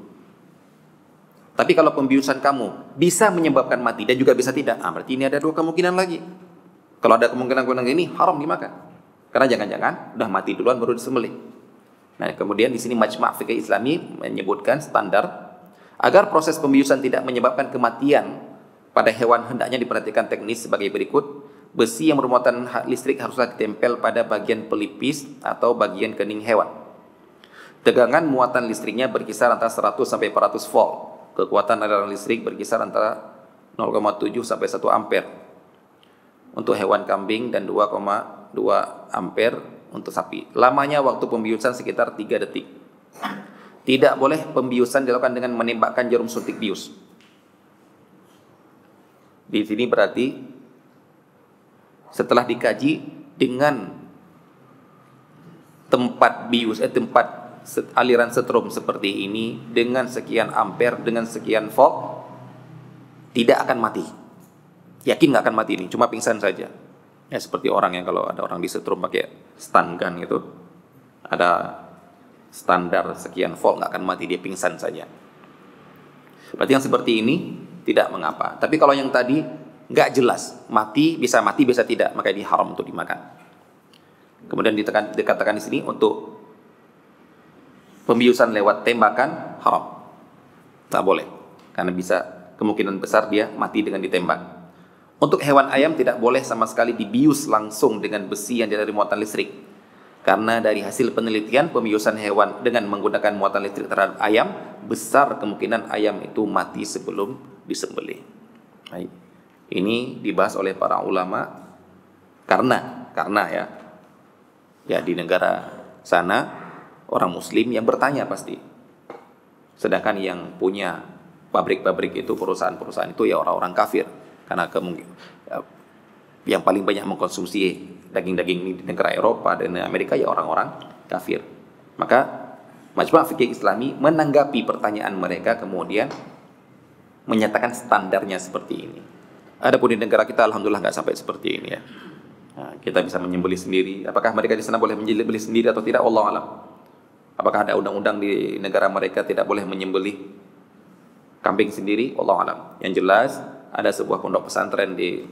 Tapi kalau pembiusan kamu bisa menyebabkan mati dan juga bisa tidak, berarti ini ada dua kemungkinan lagi. Kalau ada kemungkinan ini, haram dimakan. Karena jangan-jangan udah mati duluan baru disembelih. Nah, kemudian di sini Majma' Fikih Islami menyebutkan standar agar proses pembiusan tidak menyebabkan kematian pada hewan, hendaknya diperhatikan teknis sebagai berikut. Besi yang bermuatan listrik haruslah ditempel pada bagian pelipis atau bagian kening hewan. Tegangan muatan listriknya berkisar antara 100 sampai 400 volt. Kekuatan aliran listrik berkisar antara 0,7 sampai 1 ampere untuk hewan kambing dan 2,2 ampere untuk sapi. Lamanya waktu pembiusan sekitar 3 detik. Tidak boleh pembiusan dilakukan dengan menembakkan jarum suntik bius. Di sini berarti setelah dikaji dengan tempat bius, tempat aliran setrum seperti ini dengan sekian ampere, dengan sekian volt, tidak akan mati. Yakin nggak akan mati ini, cuma pingsan saja. Ya seperti orang yang kalau ada orang disetrum pakai stun gun gitu, ada standar sekian volt, nggak akan mati, dia pingsan saja. Berarti yang seperti ini tidak mengapa. Tapi kalau yang tadi nggak jelas, bisa mati, bisa tidak, maka ini haram untuk dimakan. Kemudian dikatakan di sini untuk pembiusan lewat tembakan haram, tak boleh, karena bisa kemungkinan besar dia mati dengan ditembak. Untuk hewan ayam tidak boleh sama sekali dibius langsung dengan besi yang dari muatan listrik, karena dari hasil penelitian pembiusan hewan dengan menggunakan muatan listrik terhadap ayam, besar kemungkinan ayam itu mati sebelum disembelih. Baik. Ini dibahas oleh para ulama karena ya di negara sana orang muslim yang bertanya pasti. Sedangkan yang punya pabrik-pabrik itu, perusahaan-perusahaan itu ya orang-orang kafir, karena yang paling banyak mengkonsumsi daging-daging ini di negara Eropa dan Amerika ya orang-orang kafir. Maka Majma' Fikih Islami menanggapi pertanyaan mereka kemudian menyatakan standarnya seperti ini. Adapun di negara kita alhamdulillah nggak sampai seperti ini ya. Nah, kita bisa menyembelih sendiri. Apakah mereka di sana boleh menyembelih sendiri atau tidak? Wallahu alam. Apakah ada undang-undang di negara mereka tidak boleh menyembelih kambing sendiri? Wallahu alam. Yang jelas ada sebuah pondok pesantren di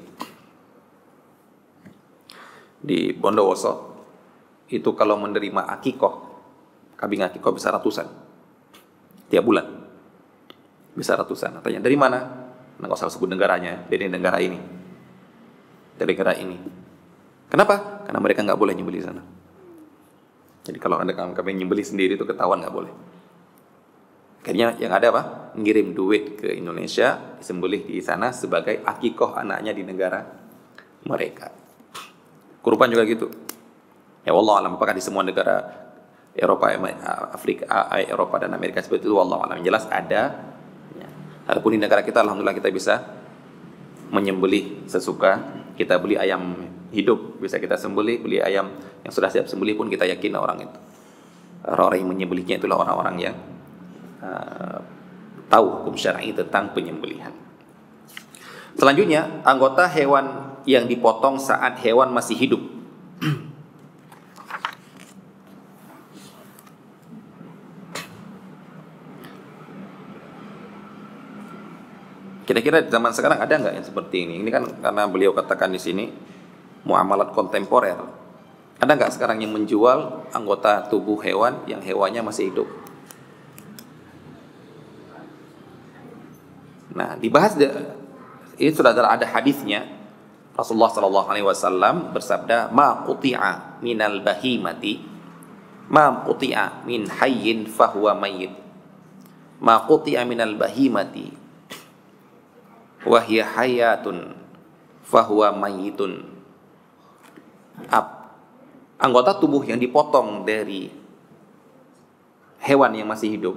Bondowoso. Itu kalau menerima akikoh, kambing akikoh bisa ratusan tiap bulan. Bisa ratusan. Tanya dari mana? Nggak usah sebut negaranya, dari negara ini, dari negara ini. Kenapa? Karena mereka nggak boleh nyembelih sana. Jadi kalau ada kami nyembelih sendiri itu ketahuan nggak boleh. Akhirnya yang ada apa? Ngirim duit ke Indonesia, disembelih di sana sebagai akikoh anaknya di negara mereka. Kurban juga gitu. Ya Allah alam, apakah di semua negara Eropa, Afrika, Eropa dan Amerika seperti itu? Allah alam. Yang jelas ada. Ya. Adapun di negara kita, alhamdulillah kita bisa menyembelih sesuka. Kita beli ayam hidup, bisa kita sembelih. Beli ayam yang sudah siap sembelih pun kita yakin orang itu. Orang-orang yang menyembelihnya itulah orang-orang yang tahu hukum syar'i tentang penyembelihan. Selanjutnya, anggota hewan yang dipotong saat hewan masih hidup. Kira-kira di zaman sekarang ada nggak yang seperti ini? Ini kan karena beliau katakan di sini muamalat kontemporer. Ada nggak sekarang yang menjual anggota tubuh hewan yang hewannya masih hidup? Nah, dibahas ini sudah ada hadisnya. Rasulullah sallallahu alaihi wasallam bersabda, "Ma quti'a minal bahimati, ma quti'a min hayyin fahuwa mayyit. Ma quti'a minal bahimati wa hiya hayatun fahuwa mayyitun." Anggota tubuh yang dipotong dari hewan yang masih hidup,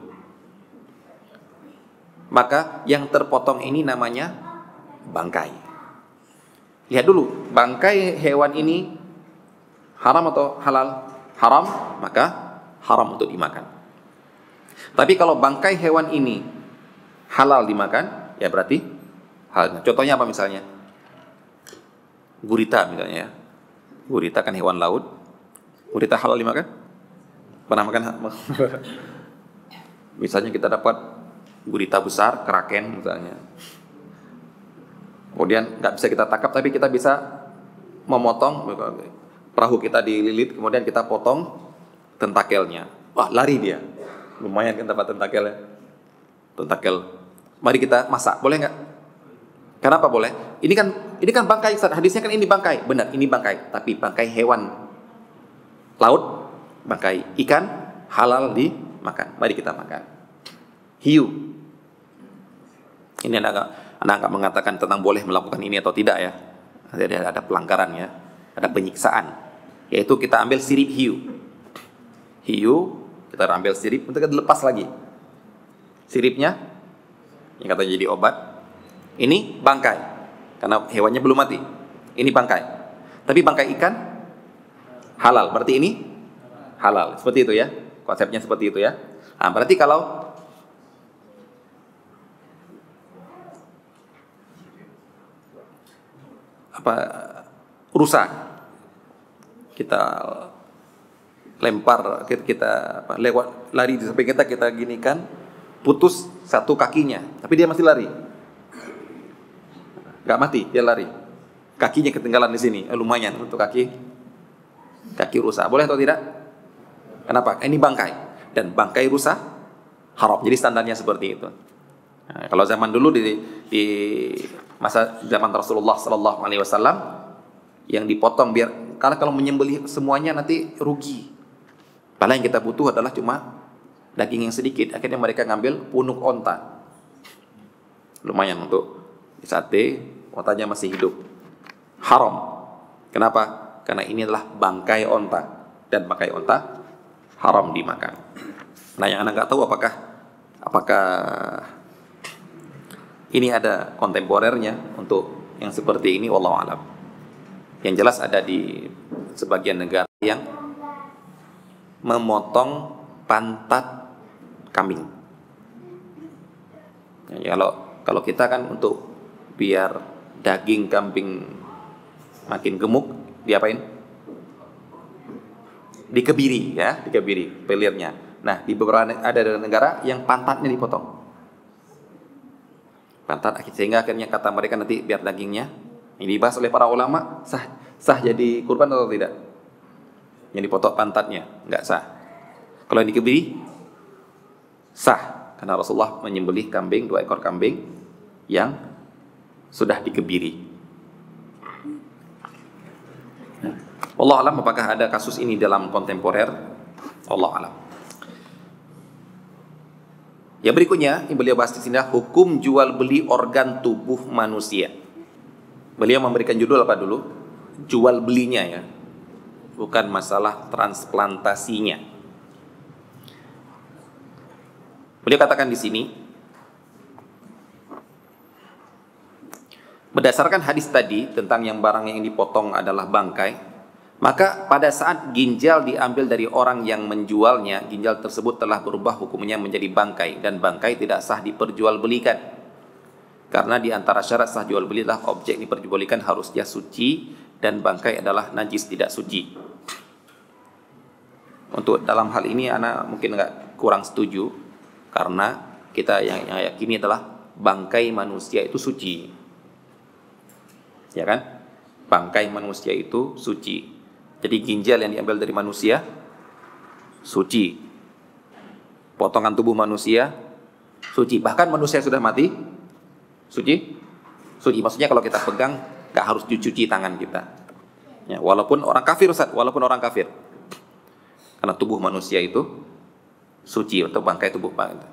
maka yang terpotong ini namanya bangkai. Lihat dulu, bangkai hewan ini haram atau halal? Haram, maka haram untuk dimakan. Tapi kalau bangkai hewan ini halal dimakan, ya berarti halal. Contohnya apa misalnya? Gurita misalnya ya. Gurita kan hewan laut. Gurita halal dimakan? Pernah makan? Misalnya kita dapat gurita besar, kraken misalnya. Kemudian nggak bisa kita tangkap, tapi kita bisa memotong perahu kita dililit, kemudian kita potong tentakelnya. Wah, lari dia. Lumayan kan dapat tentakelnya. Tentakel. Mari kita masak, boleh nggak? Kenapa boleh? Ini kan bangkai. Hadisnya kan ini bangkai. Benar, ini bangkai. Tapi bangkai hewan laut, bangkai ikan halal dimakan. Mari kita makan. Hiu. Ini anak nggak mengatakan tentang boleh melakukan ini atau tidak ya. Jadi ada pelanggaran ya, ada penyiksaan. Yaitu kita ambil sirip hiu. Hiu kita ambil sirip untuk kita lepas lagi. Siripnya yang katanya jadi obat. Ini bangkai karena hewannya belum mati. Ini bangkai. Tapi bangkai ikan halal. Berarti ini halal. Seperti itu ya. Konsepnya seperti itu ya. Nah, berarti kalau rusa kita lempar, kita lewat lari di samping kita ginikan, putus satu kakinya, tapi dia masih lari, nggak mati, dia lari, kakinya ketinggalan di sini, lumayan untuk kaki rusa, boleh atau tidak? Kenapa? Ini bangkai, dan bangkai rusa haram, jadi standarnya seperti itu. Nah, kalau zaman dulu di masa zaman Rasulullah Sallallahu Alaihi Wasallam yang dipotong karena kalau menyembelih semuanya nanti rugi. Padahal yang kita butuh adalah cuma daging yang sedikit. Akhirnya mereka ngambil punuk onta, lumayan untuk sate. Ontanya masih hidup, haram. Kenapa? Karena ini adalah bangkai onta, dan bangkai onta haram dimakan. Nah, yang anak nggak tahu apakah ini ada kontemporernya untuk yang seperti ini, wallahu alam. Yang jelas ada di sebagian negara yang memotong pantat kambing. Ya, kalau kita kan untuk biar daging kambing makin gemuk, diapain? Dikebiri ya, dikebiri pelirnya. Nah, di beberapa ada negara yang pantatnya dipotong. Pantat, sehingga akhirnya kata mereka nanti biar dagingnya, ini dibahas oleh para ulama, sah jadi kurban atau tidak? Yang dipotong pantatnya nggak sah. Kalau yang dikebiri sah, karena Rasulullah menyembelih kambing, 2 ekor kambing yang sudah dikebiri. Allah alam, apakah ada kasus ini dalam kontemporer? Allah alam. Yang berikutnya yang beliau bahas di sini adalah hukum jual beli organ tubuh manusia. Beliau memberikan judul apa dulu? Jual belinya ya, bukan masalah transplantasinya. Beliau katakan di sini, berdasarkan hadis tadi tentang yang barang yang dipotong adalah bangkai, maka pada saat ginjal diambil dari orang yang menjualnya, ginjal tersebut telah berubah hukumnya menjadi bangkai, dan bangkai tidak sah diperjualbelikan. Karena di antara syarat sah jual beli adalah objek diperjualbelikan harus dia suci, dan bangkai adalah najis tidak suci. Untuk dalam hal ini ana mungkin kurang setuju, karena kita yang yakini adalah bangkai manusia itu suci. Ya kan? Bangkai manusia itu suci. Jadi ginjal yang diambil dari manusia suci. Potongan tubuh manusia suci. Bahkan manusia yang sudah mati suci? Suci. Maksudnya kalau kita pegang gak harus dicuci tangan kita. Ya, walaupun orang kafir Ustaz, walaupun orang kafir. Karena tubuh manusia itu suci, atau bangkai tubuh bangkai.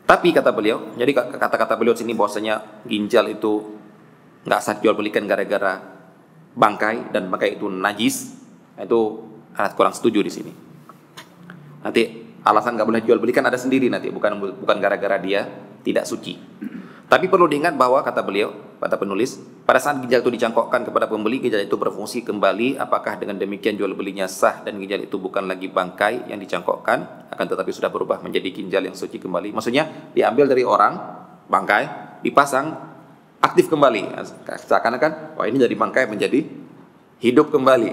Tapi kata beliau, jadi kata-kata beliau sini bahwasanya ginjal itu nggak sah jual belikan gara-gara bangkai, dan bangkai itu najis, itu kurang setuju di sini. Nanti alasan nggak boleh jual belikan ada sendiri nanti, bukan gara-gara dia tidak suci. Tapi perlu diingat bahwa kata beliau, kata penulis, pada saat ginjal itu dicangkokkan kepada pembeli, ginjal itu berfungsi kembali. Apakah dengan demikian jual belinya sah dan ginjal itu bukan lagi bangkai yang dicangkokkan, akan tetapi sudah berubah menjadi ginjal yang suci kembali? Maksudnya diambil dari orang bangkai, dipasang, aktif kembali. Seakan-akan, wah ini dari bangkai menjadi hidup kembali.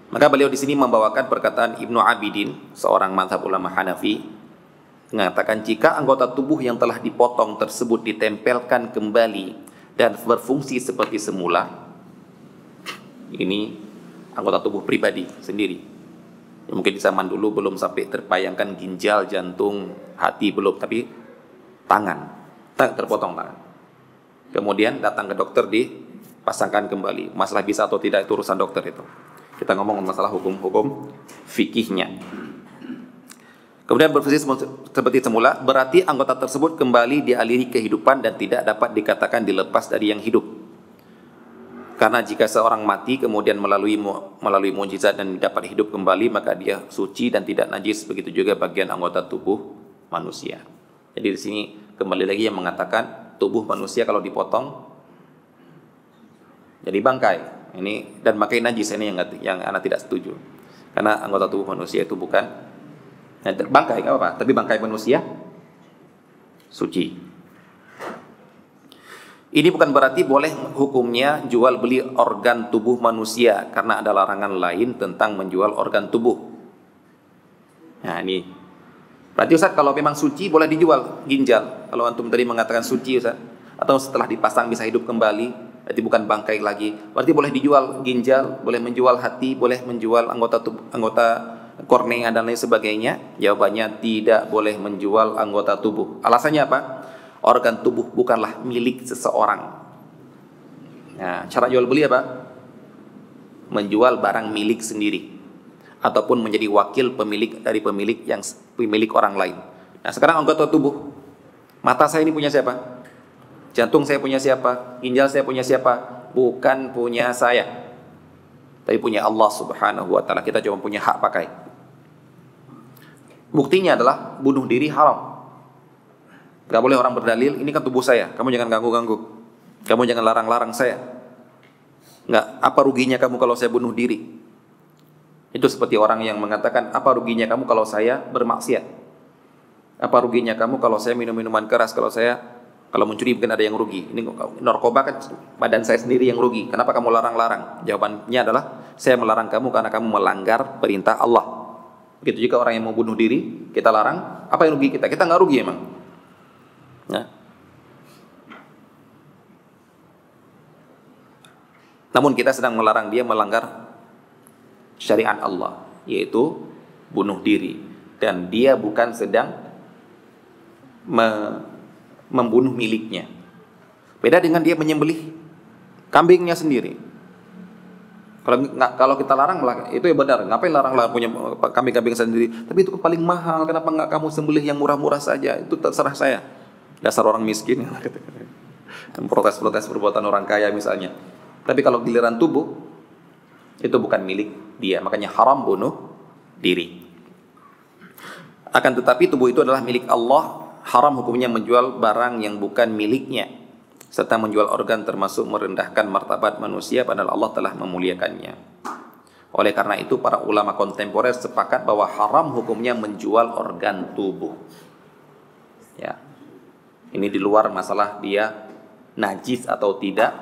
Maka beliau di sini membawakan perkataan Ibnu Abidin, seorang mazhab ulama Hanafi, mengatakan jika anggota tubuh yang telah dipotong tersebut ditempelkan kembali dan berfungsi seperti semula, ini anggota tubuh pribadi sendiri. Ya, mungkin di zaman dulu belum sampai terbayangkan ginjal, jantung, hati belum, tapi tangan terpotong tangan. Kemudian datang ke dokter dipasangkan kembali. Masalah bisa atau tidak itu urusan dokter itu. Kita ngomong masalah hukum-hukum fikihnya. Kemudian berfungsi seperti semula, berarti anggota tersebut kembali dialiri kehidupan dan tidak dapat dikatakan dilepas dari yang hidup. Karena jika seorang mati kemudian melalui mukjizat dan dapat hidup kembali, maka dia suci dan tidak najis. Begitu juga bagian anggota tubuh manusia. Jadi di sini kembali lagi yang mengatakan tubuh manusia kalau dipotong jadi bangkai. Ini dan bangkai najis, ini yang anak tidak setuju. Karena anggota tubuh manusia itu bukan bangkai, nggak apa-apa, tapi bangkai manusia suci. Ini bukan berarti boleh hukumnya jual beli organ tubuh manusia, karena ada larangan lain tentang menjual organ tubuh. Nah ini, berarti Ustaz kalau memang suci boleh dijual ginjal. Kalau antum tadi mengatakan suci Ustaz, atau setelah dipasang bisa hidup kembali, berarti bukan bangkai lagi. Berarti boleh dijual ginjal, boleh menjual hati, boleh menjual anggota kornea dan lain sebagainya? Jawabannya tidak boleh menjual anggota tubuh. Alasannya apa? Organ tubuh bukanlah milik seseorang. Nah, cara jual beli apa? Menjual barang milik sendiri, ataupun menjadi wakil pemilik dari pemilik orang lain. Nah, sekarang anggota tubuh, mata saya ini punya siapa? Jantung saya punya siapa? Ginjal saya punya siapa? Bukan punya saya, tapi punya Allah Subhanahu wa ta'ala. Kita cuma punya hak pakai. Buktinya adalah bunuh diri haram. Gak boleh orang berdalil, ini kan tubuh saya, kamu jangan ganggu-ganggu, kamu jangan larang-larang saya. Nggak, apa ruginya kamu kalau saya bunuh diri? Itu seperti orang yang mengatakan, apa ruginya kamu kalau saya bermaksiat? Apa ruginya kamu kalau saya minum minuman keras? Kalau mencuri mungkin ada yang rugi. Ini narkoba kan badan saya sendiri yang rugi. Kenapa kamu larang-larang? Jawabannya adalah, saya melarang kamu karena kamu melanggar perintah Allah. Begitu juga orang yang mau bunuh diri, kita larang, apa yang rugi kita? Kita nggak rugi emang. Ya. Namun kita sedang melarang dia melanggar syariat Allah, yaitu bunuh diri. Dan dia bukan sedang membunuh miliknya. Beda dengan dia menyembelih kambingnya sendiri. Kalau kita larang itu ya benar. Ngapain larang punya kambing-kambing sendiri? Tapi itu paling mahal. Kenapa nggak kamu sembelih yang murah-murah saja? Itu terserah saya. Dasar orang miskin. Protes-protes perbuatan orang kaya misalnya. Tapi kalau giliran tubuh, itu bukan milik dia. Makanya haram bunuh diri. Akan tetapi tubuh itu adalah milik Allah. Haram hukumnya menjual barang yang bukan miliknya, serta menjual organ termasuk merendahkan martabat manusia padahal Allah telah memuliakannya. Oleh karena itu para ulama kontemporer sepakat bahwa haram hukumnya menjual organ tubuh. Ya. Ini di luar masalah dia najis atau tidak,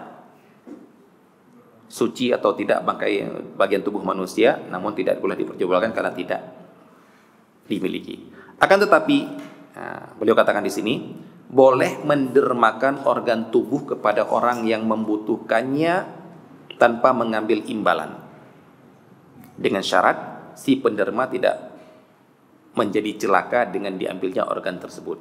suci atau tidak bangkai bagian tubuh manusia, namun tidak boleh diperjualbelikan karena tidak dimiliki. Akan tetapi beliau katakan di sini boleh mendermakan organ tubuh kepada orang yang membutuhkannya tanpa mengambil imbalan, dengan syarat si penderma tidak menjadi celaka dengan diambilnya organ tersebut.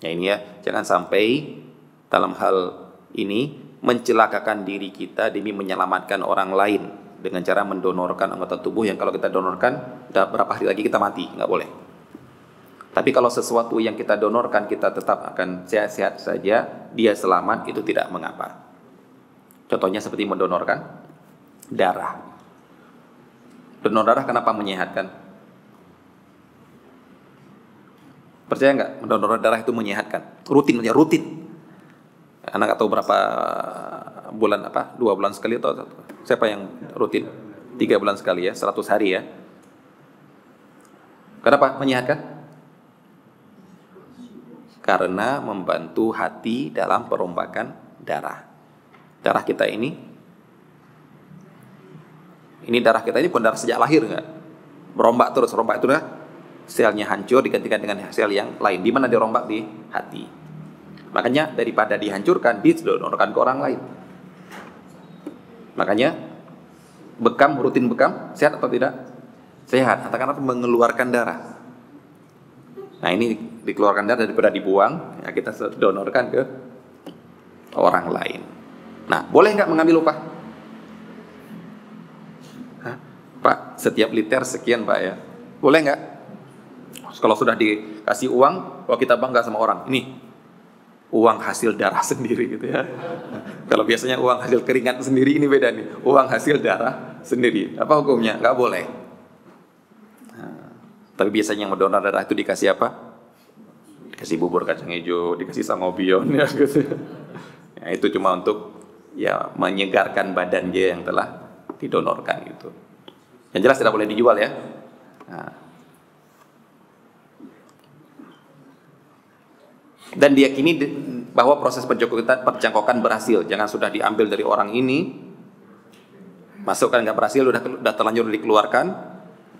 Ya ini ya, jangan sampai dalam hal ini mencelakakan diri kita demi menyelamatkan orang lain dengan cara mendonorkan anggota tubuh yang kalau kita donorkan berapa hari lagi kita mati, nggak boleh. Tapi kalau sesuatu yang kita donorkan kita tetap akan sehat-sehat saja, dia selamat, itu tidak mengapa. Contohnya seperti mendonorkan darah. Donor darah kenapa menyehatkan? Percaya nggak? Mendonor darah itu menyehatkan. Rutin. Anak tahu berapa bulan 2 bulan sekali atau siapa yang rutin? 3 bulan sekali ya, 100 hari ya. Kenapa menyehatkan? Karena membantu hati dalam perombakan darah. Darah kita ini darah kita ini bukan darah sejak lahir enggak. Merombak terus, itu dah selnya hancur digantikan dengan sel yang lain. Di mana dirombak? Di hati. Makanya daripada dihancurkan, didonorkan ke orang lain. Makanya rutin bekam, sehat atau tidak? Sehat, karena mengeluarkan darah. Nah ini dikeluarkan darah daripada dibuang, ya kita donorkan ke orang lain. Nah boleh nggak mengambil upah? Pak, setiap liter sekian Pak ya. Boleh nggak? Kalau sudah dikasih uang, kalau kita bangga sama orang, ini uang hasil darah sendiri gitu ya. Kalau biasanya uang hasil keringat sendiri, ini beda nih. Uang hasil darah sendiri. Apa hukumnya? Nggak boleh. Tapi biasanya yang mendonor darah itu dikasih apa? Dikasih bubur kacang hijau, dikasih sangobion ya gitu. Ya, itu cuma untuk ya menyegarkan badan dia yang telah didonorkan gitu. Yang jelas tidak boleh dijual ya. Nah. Dan diyakini bahwa proses pencangkokan berhasil. Jangan sudah diambil dari orang ini, masukkan nggak berhasil, udah terlanjur dikeluarkan,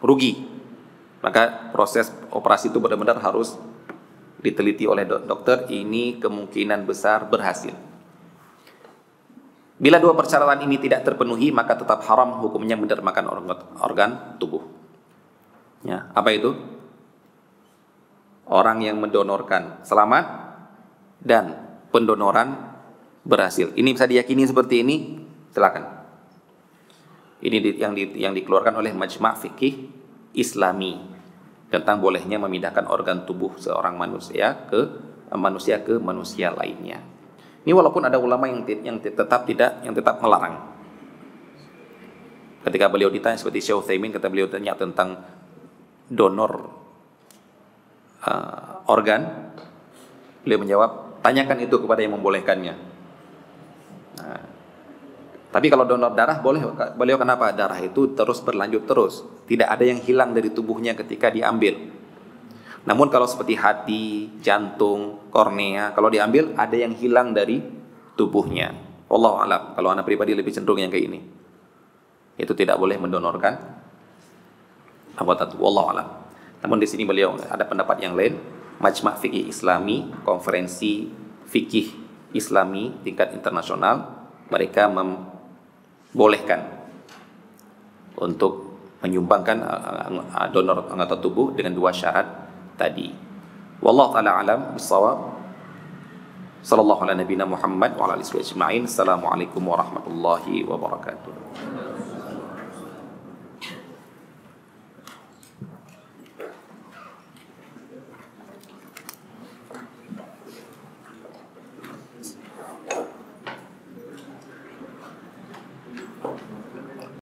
rugi. Maka proses operasi itu benar-benar harus diteliti oleh dokter. Ini kemungkinan besar berhasil. Bila dua persyaratan ini tidak terpenuhi, maka tetap haram hukumnya mendermakan organ tubuh. Ya, apa itu? Orang yang mendonorkan selamat dan pendonoran berhasil. Ini bisa diyakini seperti ini, silakan. Ini yang dikeluarkan oleh Majma' Fikih Islami tentang bolehnya memindahkan organ tubuh seorang manusia ke manusia lainnya. Ini walaupun ada ulama yang tetap melarang. Ketika beliau ditanya seperti Syekh Utsaimin, kata beliau tanya tentang donor organ, beliau menjawab, tanyakan itu kepada yang membolehkannya. Nah, tapi kalau donor darah boleh. Beliau kenapa? Darah itu terus berlanjut terus. Tidak ada yang hilang dari tubuhnya ketika diambil. Namun kalau seperti hati, jantung, kornea, kalau diambil ada yang hilang dari tubuhnya. Wallahu a'lam. Kalau anak pribadi lebih cenderung yang kayak ini. Itu tidak boleh mendonorkan anggota tubuh. Wallahu a'lam. Namun di sini beliau ada pendapat yang lain. Majma' Fikih Islami, konferensi fikih Islami tingkat internasional, mereka bolehkan untuk menyumbangkan donor anggota tubuh dengan dua syarat tadi. Wallahu taala alam bissawab. Sallallahu ala nabiyina Muhammad wa ala alihi wa ajma'in. Assalamualaikum warahmatullahi wabarakatuh.